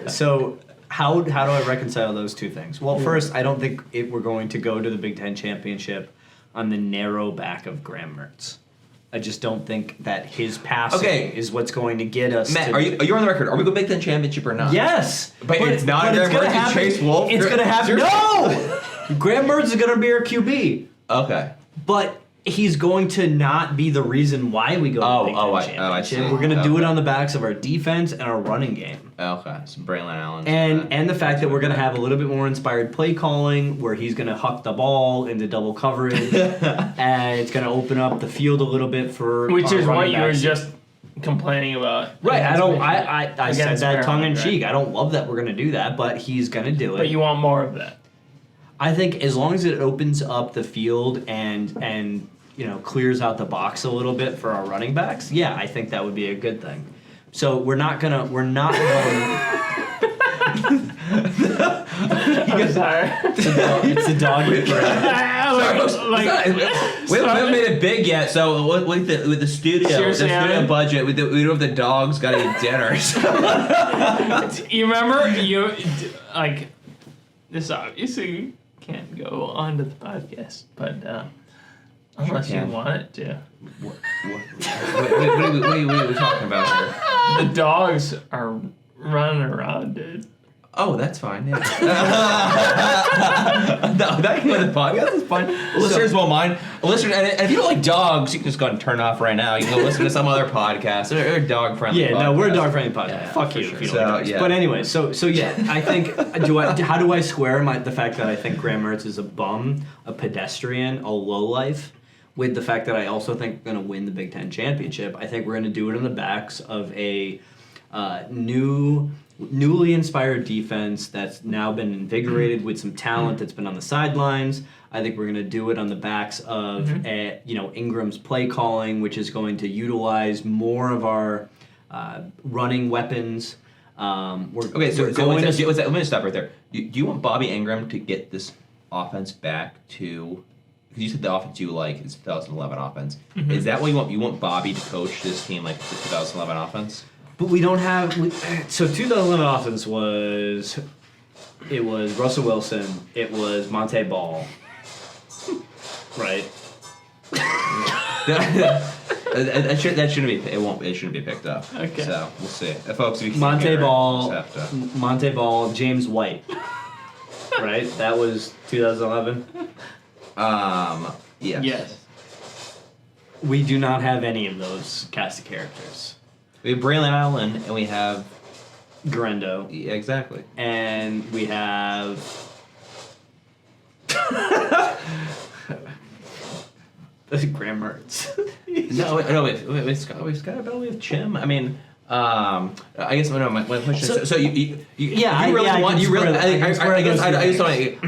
So how do I reconcile those two things? Well, first, I don't think we're going to go to the Big Ten championship on the narrow back of Graham Mertz. I just don't think that his passing is what's going to get us. Matt, are you on the record? Are we going to Big Ten championship or not? Yes, but it's not. Graham Mertz and Chase Wolf. It's going to happen. No, Graham Mertz is going to be our QB. Okay, but he's going to not be the reason why we go to the Big Ten Championship. I see. We're going to do it on the backs of our defense and our running game. Okay, so Braylon Allen. And the fact that we're going to have a little bit more inspired play calling, where he's going to huck the ball into double coverage, and it's going to open up the field a little bit for which is what running you were backs. just complaining about. Right, I said against that tongue in Maryland, cheek. right? I don't love that we're going to do that, but he's going to do it. But you want more of that. I think as long as it opens up the field and clears out the box a little bit for our running backs, yeah, I think that would be a good thing. So we're not going. I'm sorry. It's a dog. We haven't made it big yet, so with the studio, Seriously, budget, we don't have the dogs got to eat dinner. So. You remember this obviously can't go onto the podcast, but unless you want it to. What are we talking about here? The dogs are running around, dude. Oh, that's fine. Yeah. No, that can go to the podcast. That's fine. Listeners won't mind. Listeners, and if you don't like dogs, you can just go and turn off right now. You can go listen to some other podcast. They're dog friendly. Yeah, no, we're a dog friendly podcast. Yeah, Fuck you sure. if you don't like dogs. Yeah. But anyway, so yeah, I think how do I square the fact that I think Graham Mertz is a bum, a pedestrian, a lowlife, with the fact that I also think we're going to win the Big Ten championship? I think we're going to do it on the backs of a newly inspired defense that's now been invigorated with some talent that's been on the sidelines. I think we're going to do it on the backs of Ingram's play calling, which is going to utilize more of our running weapons. Let me stop right there. Do you want Bobby Ingram to get this offense back to? Because you said the offense you like is 2011 offense. Mm-hmm. Is that what you want? You want Bobby to coach this team like the 2011 offense? But we don't have. So 2011 offense was Russell Wilson. It was Monte Ball. Right. that shouldn't be. It shouldn't be picked up. Okay. So we'll see, folks. If you Monte Ball, James White. Right. That was 2011. Yes. Yes. We do not have any of those cast of characters. We have Braylon Allen and we have Garendo. Yeah, exactly. And we have Graham Mertz. no, we've got Bell, we have Chim. I mean, I guess my question. So you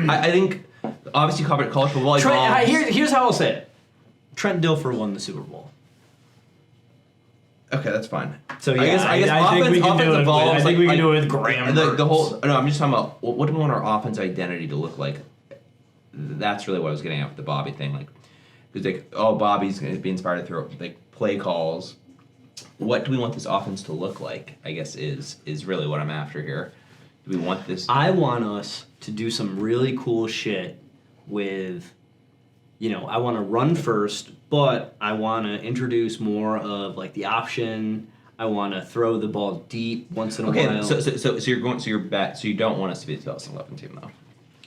I think obviously college football. Here's how I'll say it. Trent Dilfer won the Super Bowl. Okay, that's fine. So yeah, I think we can do it. I think we can do it with Graham. The whole. No, I'm just talking about what do we want our offense identity to look like. That's really what I was getting at with the Bobby thing, like, because Bobby's going to be inspired through play calls. What do we want this offense to look like? I guess is really what I'm after here. Do we want this? I want us to do some really cool shit with. I want to run first, but I want to introduce more of the option. I want to throw the ball deep once in a while. Okay, so you're back. So you don't want us to be the 2011 team though,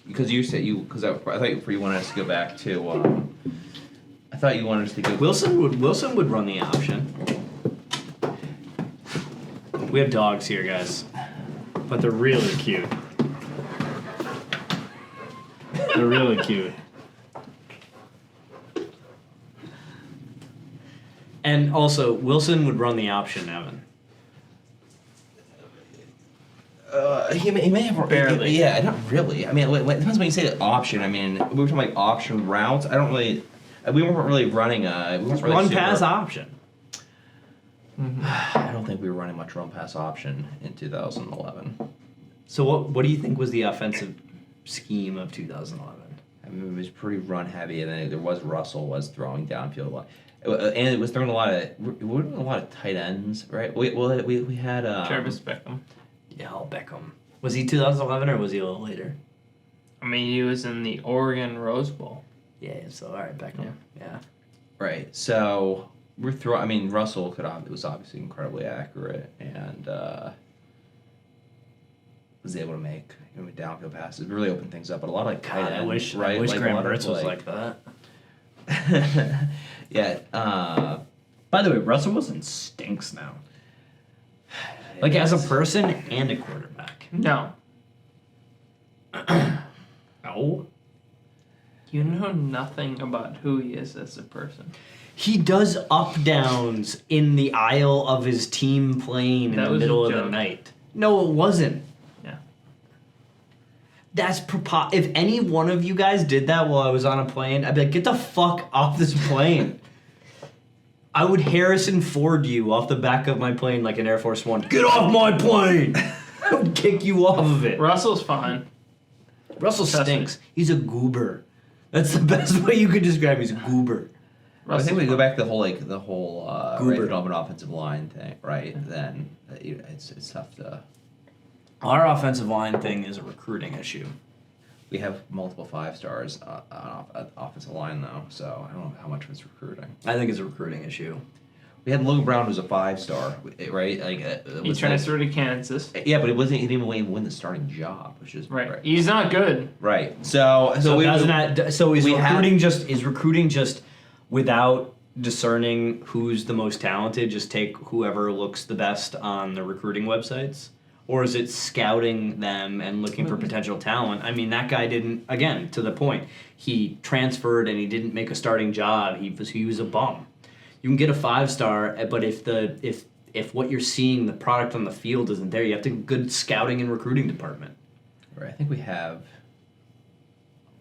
because you said I thought you wanted us to go back to. I thought you wanted us to go. Wilson would run the option. We have dogs here, guys, but they're really cute. They're really cute. And also, Wilson would run the option, Evan. He may have barely. Yeah, not really. I mean, it depends when you say the option. I mean, we were talking option routes. I don't really. We weren't really running a run pass option. Mm-hmm. I don't think we were running much run pass option in 2011. So what do you think was the offensive scheme of 2011? I mean, it was pretty run heavy, and then Russell was throwing downfield a lot. And it was throwing a lot of tight ends, right? We had Jarvis Beckham. Yeah, Beckham. Was he 2011 or was he a little later? I mean, he was in the Oregon Rose Bowl. Yeah, so all right, Beckham. Yeah. Right. So we're throwing. I mean, Russell was obviously incredibly accurate and was able to make downfield passes, really open things up. But a lot of tight ends. I wish Graham Mertz was like that. Yeah. By the way, Russell Wilson stinks now. Like as a person and a quarterback. No. No. You know nothing about who he is as a person. He does up downs in the aisle of his team plane in That the was a middle of the joke. night. No, it wasn't. Yeah. That's if any one of you guys did that while I was on a plane, I'd be like, get the fuck off this plane. I would Harrison Ford you off the back of my plane like an Air Force One. Get off my plane! I would kick you off of it. Russell's fine. Russell Trust me. stinks. He's a goober. That's the best way you could describe him. He's a goober. I think we go back to the whole Goober. right, development offensive line thing, right? Then it's tough to. Our offensive line thing is a recruiting issue. We have multiple 5-stars on offensive line though, so I don't know how much of it's recruiting. I think it's a recruiting issue. We had Logan Brown who's a 5-star, right? Like He transferred to Kansas. Yeah, but he didn't even win the starting job, which is Right. He's not good. Right. So is recruiting just without discerning who's the most talented, just take whoever looks the best on the recruiting websites? Or is it scouting them and looking for potential talent? I mean, that guy didn't, again, to the point, he transferred and he didn't make a starting job. He was a bum. You can get a 5-star, but if what you're seeing, the product on the field isn't there, you have to good scouting and recruiting department. Right. I think we have.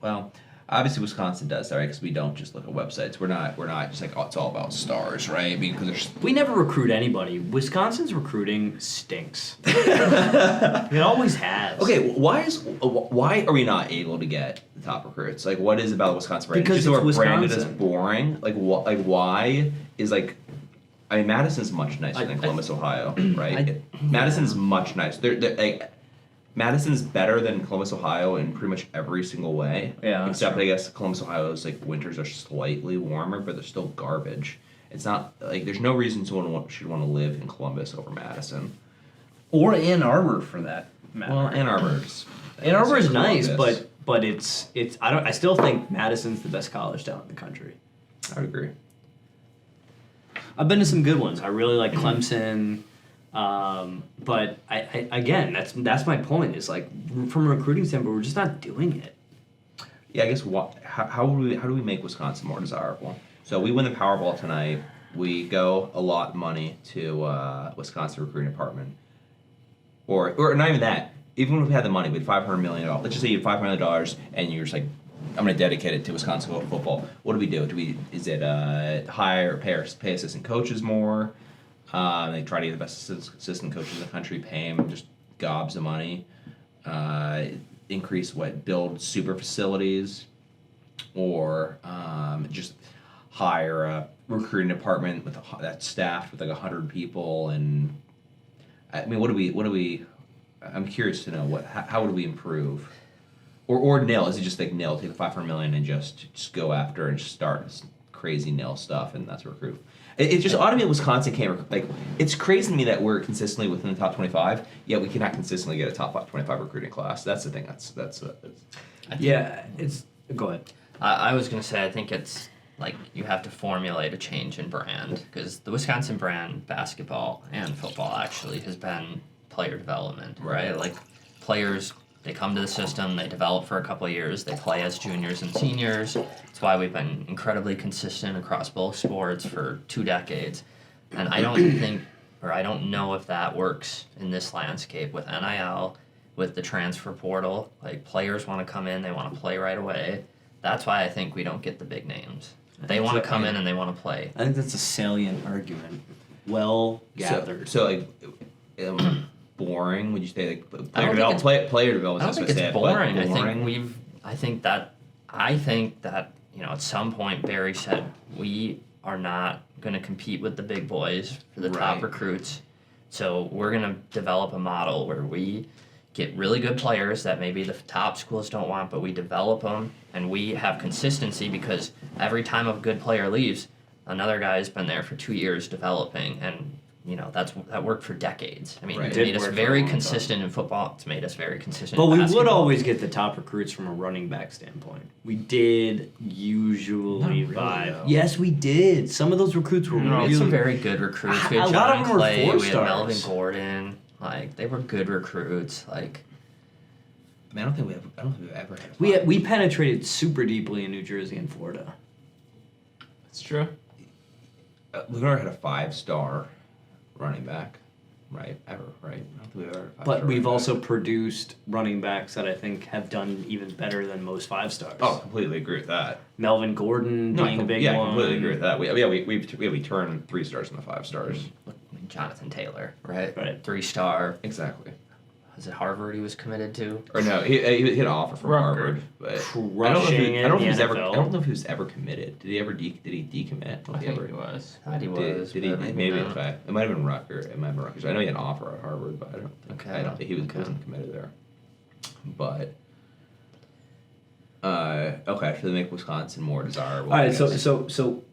Well, obviously Wisconsin does that, right? Because we don't just look at websites. We're not just like, oh, it's all about stars, right? I mean, because there's. We never recruit anybody. Wisconsin's recruiting stinks. It always has. Okay, why are we not able to get the top recruits? Like, what is about Wisconsin brand? Because just it's so we're branded as Wisconsin. boring. Like, why is like. I mean, Madison's much nicer than Columbus, Ohio, right? Madison's much nicer. They're like, Madison's better than Columbus, Ohio in pretty much every single way. Yeah, that's Except true. I guess Columbus, Ohio's like winters are slightly warmer, but they're still garbage. It's not like there's no reason someone should want to live in Columbus over Madison. Or Ann Arbor for that matter. Well, Ann Arbor's nice, Columbus. but it's I still think Madison's the best college town in the country. I would agree. I've been to some good ones. I really like Clemson, but I again that's my point. Is like from a recruiting standpoint, we're just not doing it. Yeah, I guess how do we make Wisconsin more desirable? So we win the Powerball tonight. We go a lot of money to Wisconsin recruiting department, or not even that. Even if we had the money, we had $500 million. Let's just say you had $500 million, and you're just like, I'm going to dedicate it to Wisconsin football. What do we do? Is it pay assistant coaches more? They try to get the best assistant coaches in the country, pay them just gobs of money. Build super facilities, or just hire a recruiting department that's staffed with like 100 people. And I mean, what do we? I'm curious to know how would we improve? Or nil? Is it just like nil? Take the $500 million and just go after and just start this crazy nil stuff, and that's recruit. It just ought to be Wisconsin can't like. It's crazy to me that we're consistently within the top 25, yet we cannot consistently get a top 25 recruiting class. That's the thing. It's go ahead. I was gonna say I think it's like you have to formulate a change in brand because the Wisconsin brand, basketball and football, actually has been player development, right? Like players. They come to the system, they develop for a couple of years, they play as juniors and seniors. That's why we've been incredibly consistent across both sports for 2 decades. And I don't know if that works in this landscape with NIL, with the transfer portal. Like players want to come in, they want to play right away. That's why I think we don't get the big names. They want to come in and they want to play. I think that's a salient argument. Well gathered. So like. Boring? Would you say like player development? I don't think it's boring. I think that at some point Barry said we are not going to compete with the big boys for the top recruits. So we're going to develop a model where we get really good players that maybe the top schools don't want, but we develop them and we have consistency because every time a good player leaves, another guy's been there for 2 years developing, and that worked for decades. I mean, Right. it Did made us work for a very long time. consistent in football. It's made us very consistent. But in we would basketball. always get the top recruits from a running back standpoint. We did usually Not really, vibe. though. Yes, we did. Some of those recruits were We No. had really some very good recruits. We A had lot of John them were Clay. We had four-stars. Melvin Gordon. Like they were good recruits. Like I mean, I don't think we've ever had. we penetrated super deeply in New Jersey and Florida. It's true. We've never had a 5-star running back, right? Ever, right? I don't think we've ever had a 5-star But we've running also back. produced running backs that I think have done even better than most 5-stars. Oh, completely agree with that. Melvin Gordon being a big yeah, one. completely agree with that. We turned 3 stars into 5 stars. look, I mean, Jonathan Taylor, right? Right. 3-star. Exactly. Was it Harvard he was committed to? Or no, he had an offer from Rutgers. Harvard, but Crushing I don't know if in he was the ever. I NFL. don't know if he was ever committed. Did he decommit? I Did he think ever- he was. Thought he Did, was. did he? but Maybe not. okay. It might have been Rutgers. It might have been Rutgers. I know he had an offer at Harvard, but I don't think. Okay. I don't think he was Okay. wasn't committed there. But. Okay, so they make Wisconsin more desirable. All I right, guess. so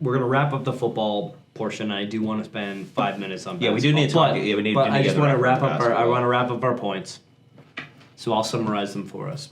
we're gonna wrap up the football portion. I do want to spend 5 minutes on Yeah, we do need to basketball, talk. but- Yeah, we need. But to I just want to wrap up basketball. our. I want to wrap up our points. So I'll summarize them for us.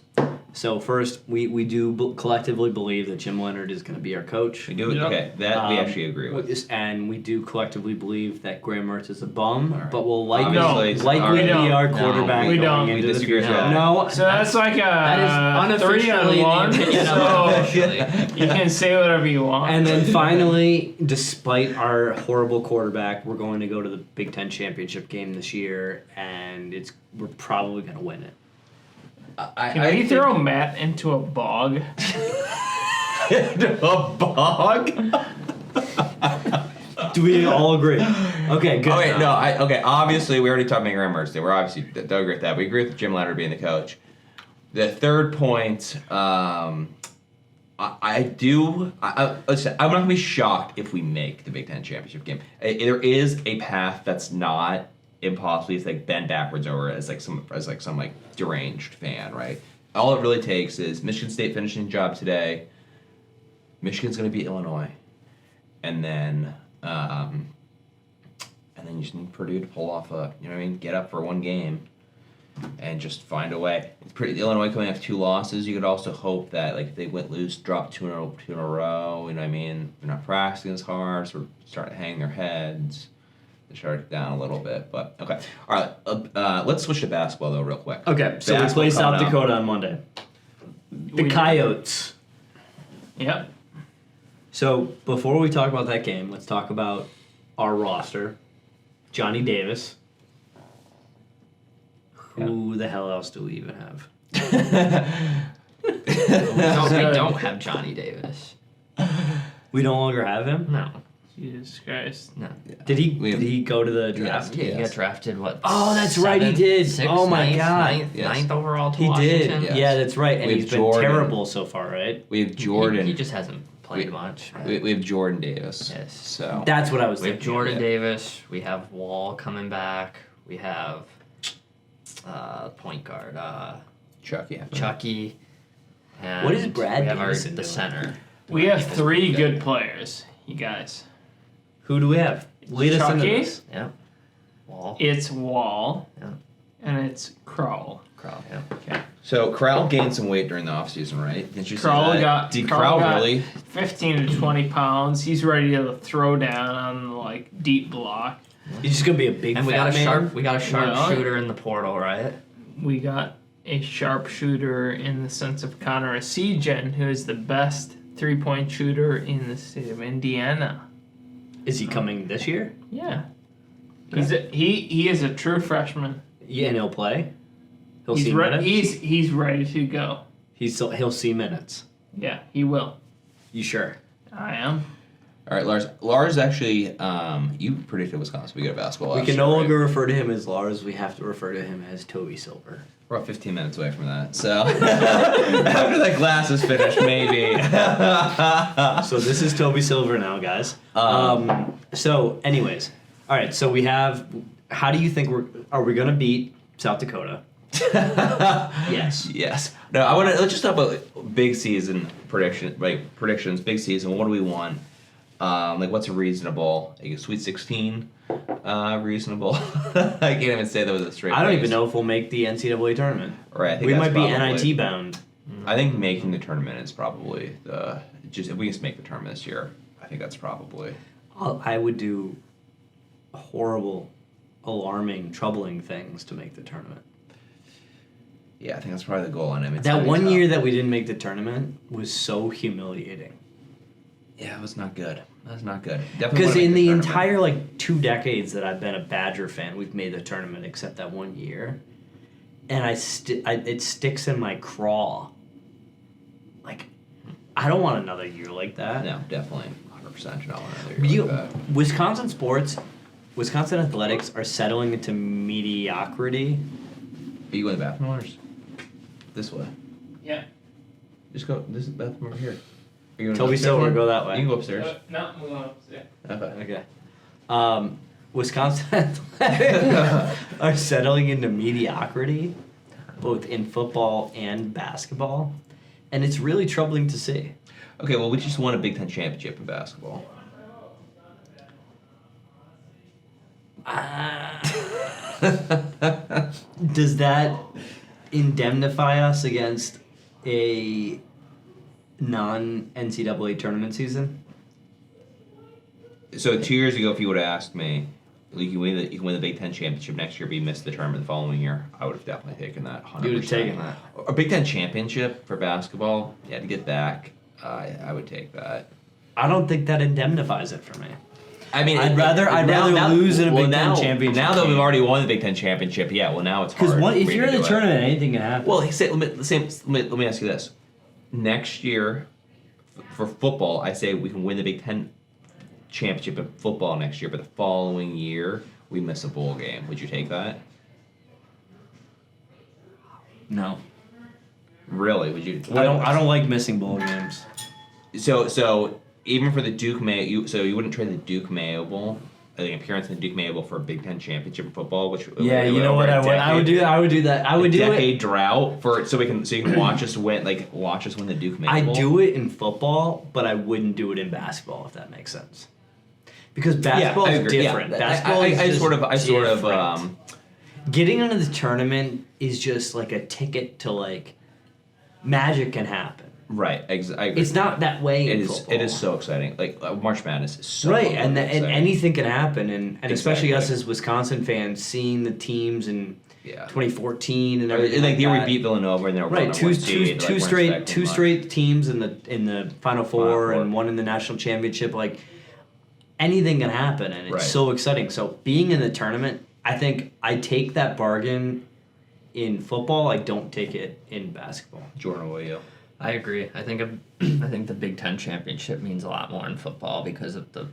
So first, we do collectively believe that Jim Leonard is going to be our coach. We do. Yep. Okay, that we Um, actually agree with. And we do collectively believe that Graham Mertz is a bum, All right. but will likely, Obviously, likely we be don't. our No, quarterback we going don't. into We the disagree with future. that. No, So that's like a That is unofficially 3-on-1. the opinion of So unofficially. you can say whatever you want. And then finally, despite our horrible quarterback, we're going to go to the Big Ten championship game this year, and we're probably going to win it. Can we throw Matt into a bog? a bog. Do we all agree? Okay, good. Oh wait, no. Okay. Obviously, we already talked about Graham Mertz. We're obviously don't agree with that. We agree with Jim Leonard being the coach. The third point, I do. Listen, I'm not gonna be shocked if we make the Big Ten championship game. There is a path that's not impossibly to like bend backwards over as some deranged fan, right? All it really takes is Michigan State finishing the job today. Michigan's gonna beat Illinois, and then you just need Purdue to pull off get up for one game, and just find a way. Illinois coming off 2 losses. You could also hope that if they went loose, drop two in a row. You know what I mean? They're not practicing as hard, so we're starting to hang their heads. They shut it down a little bit, but okay. All right, let's switch to basketball though, real quick. Okay, so we Basketball play South coming up. Dakota on Monday. The We- Coyotes. Yep. So before we talk about that game, let's talk about our roster. Johnny Davis. Who the hell else do we even have? We don't have Johnny Davis. We no longer have him? No. Jesus Christ. No. Did he We have- did he go to the draft? Yeah, he Yes. got drafted, what? Oh, that's right, he 7th, did. 6th, Oh my 9th, God. 9th, Yes. 9th overall to He Washington. did. Yes. Yeah, that's right. And We he's have been Jordan. terrible so far, right? We have Jordan. He just hasn't played We- much. we have Jordan Davis. Yes. So That's what I was We have thinking. Jordan yeah. Davis. We have Wall coming back. We have point guard Chucky. Chucky. And What is Brad we have Davison the doing? center. We have People's 3 pretty good players, you guys. Who do we have? Lead us into Chucky? this. Yeah. Wall. It's Wall. Yeah. And it's Kroll. Crow. Yeah. So Crowell gained some weight during the offseason, right? Did you say Kroll that? got Did Kroll Crowell got really? 15 to 20 pounds. He's ready to throw down on deep block. He's just gonna be a big And we fat got a man. sharp. We got a sharp Well, shooter in the portal, right? We got a sharpshooter in the sense of Connor Esigen, who is the best 3-point shooter in the state of Indiana. Is he coming this year? Yeah. He is a true freshman. Yeah, and he'll play. He'll see minutes. He's ready to go. He'll see minutes. Yeah, he will. You sure? I am. All right, Lars. Lars actually, you predicted Wisconsin would be good at basketball. We last can year, no right? longer refer to him as Lars. We have to refer to him as Toby Silver. We're about 15 minutes away from that. So after that glass is finished, maybe. So this is Toby Silver now, guys. So, anyways, all right. So we have. How do you think are we gonna beat South Dakota? Yes. Yes. No, let's just talk about big season predictions. Big season. What do we want? Like what's reasonable? Like a Sweet 16, reasonable. I can't even say that with a straight. I don't face. even know if we'll make the NCAA tournament. Right, I think We that's might be probably- NIT bound. I think making the tournament is probably the just if we just make the tournament this year. I think that's probably. I would do horrible, alarming, troubling things to make the tournament. Yeah, I think that's probably the goal on him. That one year that we didn't make the tournament was so humiliating. Yeah, it was not good. That was not good. Definitely Because wanna make in the tournament. entire 2 decades that I've been a Badger fan, we've made the tournament except that one year, and it sticks in my craw. Like, I don't want another year like that. No, definitely 100% not another year like that. Wisconsin sports, Wisconsin athletics are settling into mediocrity. Are you going to the bathroom, Lars? This way. Yeah. Just go. This is the bathroom over here. Are you going Toby Silver, go that way. You can go upstairs. No, we're going upstairs. Okay. Okay. Wisconsin athletics are settling into mediocrity, both in football and basketball, and it's really troubling to see. Okay, well, we just won a Big Ten championship in basketball. Does that indemnify us against a non-NCAA tournament season? So 2 years ago, if you would have asked me, you can win the Big Ten championship next year, but you missed the tournament the following year, I would have definitely taken that. 100%. You would have taken that. A Big Ten championship for basketball, yeah, to get back, I would take that. I don't think that indemnifies it for me. I mean, I'd rather lose in a Big Ten championship. Now that we've already won the Big Ten championship, yeah. Well, now it's hard. Because if for me you're to in the do it. tournament, anything can happen. Well, let me ask you this: next year, for football, I say we can win the Big Ten championship in football next year, but the following year we miss a bowl game. Would you take that? No, Really? Would you? I don't like missing bowl games. So even for the Duke Mayo, you wouldn't trade the Duke Mayo Bowl, the appearance in the Duke Mayo Bowl for a Big Ten championship in football, which Yeah, you know what? I would do that. I would do that. I would do decade it. drought so you can watch us win the Duke Mayo Bowl. I do it in football, but I wouldn't do it in basketball if that makes sense. Because basketball is different. Yeah. Basketball is I just sort of different. Getting into the tournament is just like a ticket to magic can happen. right. I agree. It's not that way in football. It is so exciting. Like March Madness is so right, and exciting. anything can happen, and especially us Exactly. as Wisconsin fans, seeing the teams in Yeah. 2014 and everything. Like the year we that. beat Villanova and they were Right, two straight teams in the Final Four and one in the national championship. Like anything can happen, and it's Right. so exciting. So being in the tournament, I think I take that bargain in football. I don't take it in basketball. Jordan, will you? I agree. I think the Big Ten championship means a lot more in football because of the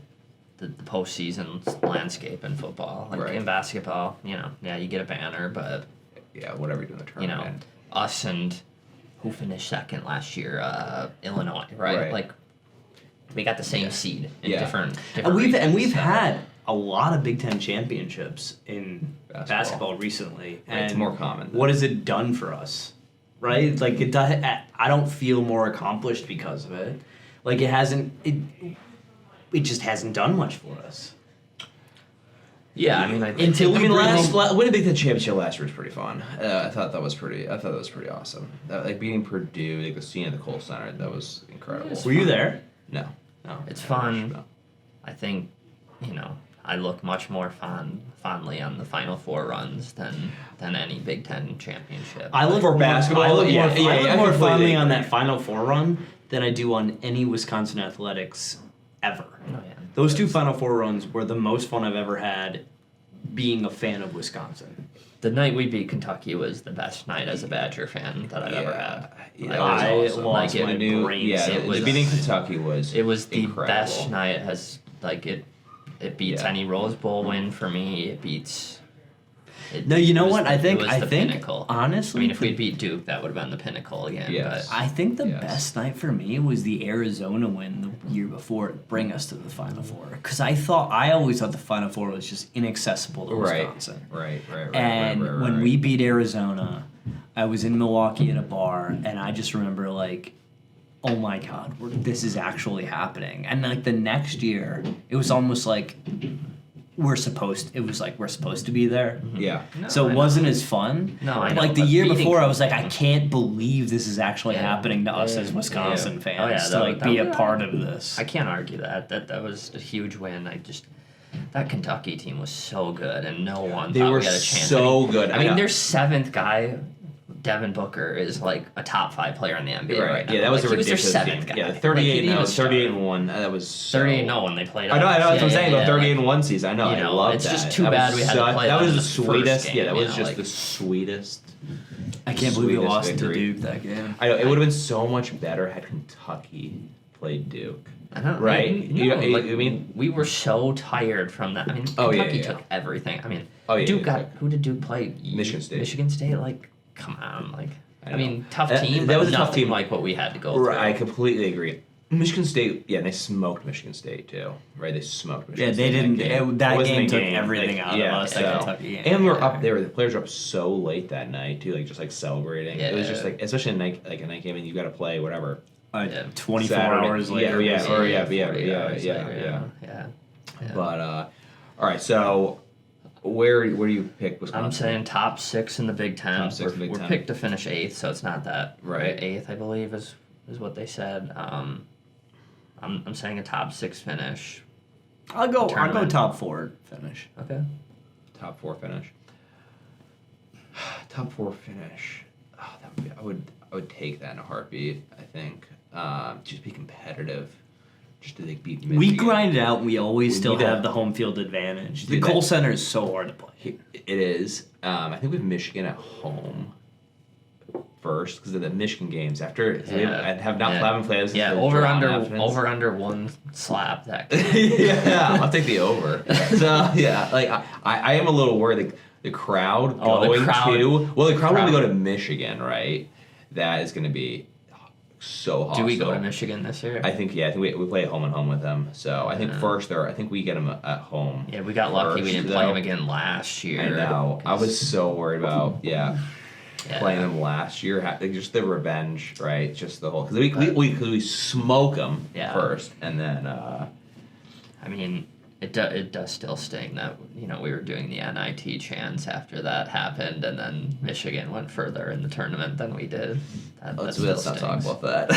postseason landscape in football. Like Right. in basketball, you get a banner, but Yeah, whatever you do in the tournament. us and who finished second last year, Illinois, right? Right. Like we got the same seed in Yeah. different And we've regions, so- had a lot of Big Ten championships in Basketball. basketball recently, Right, and it's more common. What has it done for us? Right, like it does. I don't feel more accomplished because of it. Like it hasn't. It just hasn't done much for us. Yeah, I mean, Until we bring home- winning Big Ten championship last year was pretty fun. I thought that was pretty awesome. Like beating Purdue, like the scene at the Kohl Center, that was incredible. Were you there? No. No. it's fun. I think, I look much more fondly on the Final Four runs than any Big Ten championship. I look For more, basketball, I look yeah, more, yeah, I look I more completely fondly on agree. that Final Four run than I do on any Wisconsin athletics ever. Oh, yeah. Those two Final Four runs were the most fun I've ever had being a fan of Wisconsin. The night we beat Kentucky was the best night as a Badger fan that I've ever had. Yeah, Like, that I was awesome. lost Like, my the brains. Yeah, It was- beating Kentucky was. It was the incredible. best night. It beats Yeah. any Rose Bowl win for me. It beats. No, you know it was what? the- I it think was I the think pinnacle. honestly, I mean, if we beat Duke, that would have been the pinnacle again. Yes. I think the Yes. best night for me was the Arizona win the year before to bring us to the Final Four. Because I always thought the Final Four was just inaccessible to Right. Wisconsin. Right. And right, when right. we beat Arizona, I was in Milwaukee at a bar, and I just remember oh my God, this is actually happening. And like the next year, it was almost like we're supposed to be there. Yeah. No, So I it wasn't as fun. No, I But know, like the but year beating before, I was like, Clemson- I can't believe this is actually Yeah. happening to us Yeah. as Wisconsin Yeah. fans Oh, yeah, to that- like that be a was- part of this. I can't argue that. That was a huge win. That Kentucky team was so good, and no one They thought were we had a chance. so good. I I mean, know. their seventh guy, Devin Booker, is like a top 5 player in the NBA right now. Yeah, that was like, a he was their ridiculous 7th game. guy. Yeah, Like, he 38 didn't even 38-1. That was so... 38-0 when they played. I know, that's what I'm saying. Yeah, About 38-1 season. I know, You I know, love it's that. just too That bad was we had to play that them was in the the first sweetest. game, Yeah, that you was know, just like- the sweetest. I can't believe we sweetest lost to victory. Duke that game. I know it would have been so much better had Kentucky played Duke. I don't, Right. No, You- like, I mean- we were so tired from that. I mean, Oh, yeah, Kentucky yeah. took everything. I mean, Oh, yeah, Duke yeah, got exactly. who did Duke play? Michigan State. Michigan State, like, come on, like. I I mean, know. tough That- team. that but was a tough nothing team. like what we had to go Right, through. I completely agree. Michigan State, yeah, they smoked Michigan State too, right? They smoked Michigan Yeah, State. they in didn't. That wasn't game a took everything out of us. That Kentucky game. And we were up there. The players were up so late that night too, like just like celebrating. It was Yeah. just like, especially a night game, and you got to play whatever. 24 Saturday. hours later. Yeah, was- or yeah, 40 yeah, hours yeah, later, yeah. Yeah. But all right, so where do you pick Wisconsin? I'm saying top 6 in the Big Ten. Top 6 in the Big we're Ten. picked to finish 8th, so it's not that Right. 8th, I believe, is what they said. I'm saying a top 6 finish. I'll go Tournament. top 4 finish. Okay. Top 4 finish. Top 4 finish. Oh, that would be, I would take that in a heartbeat. I think just be competitive, just to like beat Michigan. We grind it out. And we always We still need have that. the home field advantage. Do The that. Kohl Center is so hard to play. It is. I think we have Michigan at home first because of the Michigan games. After I haven't played. This Yeah, is over draw under happens. over under 1 slap that game. Yeah, I'll take the over. So yeah, like I am a little worried. Like the crowd Oh, the going crowd- the crowd when we crowd. go to Michigan, right? That is going to be so hostile. Do we go to Michigan this year? I think we play home and home with them. So I think Yeah. first I think we get them at home. Yeah, we got lucky. We first, didn't play though. him again last year. I know. I was so worried about Yeah. playing them last year. Like, just the revenge, right? Just the whole because we smoke them Yeah. first, and then I mean, it does still sting that we were doing the NIT chants after that happened, and then Michigan went further in the tournament than we did. let's still not talk stings. about that.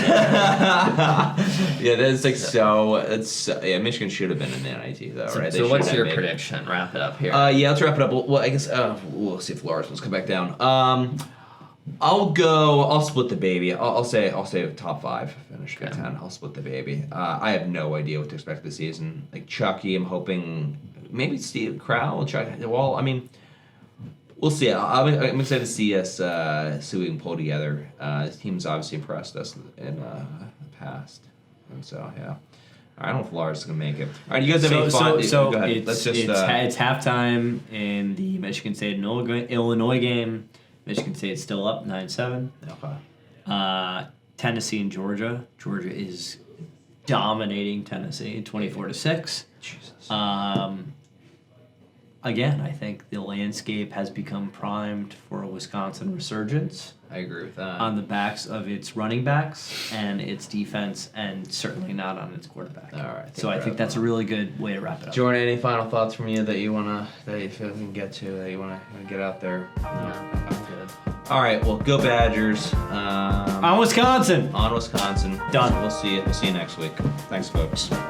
Yeah, that's like so. It's Michigan should have been in the NIT though, right? They So what's should have your made it. prediction? Wrap it up here. Yeah, let's wrap it up. Well, I guess we'll see if Lars wants to come back down. I'll split the baby. I'll say top 5 finish Big Okay. Ten. I'll split the baby. I have no idea what to expect this season. Like Chucky, I'm hoping maybe Steve Crowell. Chuck. Well, I mean, we'll see. I'm excited to see us see what we can pull together. This team's obviously impressed us in the past, and so yeah. I don't know if Lars is gonna make it. All right, you guys have any fun? So Go ahead. it's, Let's just. it's halftime in the Michigan State and Illinois game. Michigan State's still up 9-7. Okay. Tennessee and Georgia. Georgia is dominating Tennessee 24-6. Jesus. Again, I think the landscape has become primed for a Wisconsin resurgence I agree with that. on the backs of its running backs and its defense, and certainly not on its quarterback. All right. So I think that's a really good way to wrap it up. Jordan, any final thoughts from you that you feel we can get to, that you wanna get out there? I'm good. All right. Well, go Badgers. On Wisconsin! On Wisconsin. Done. We'll see you next week. Thanks, folks.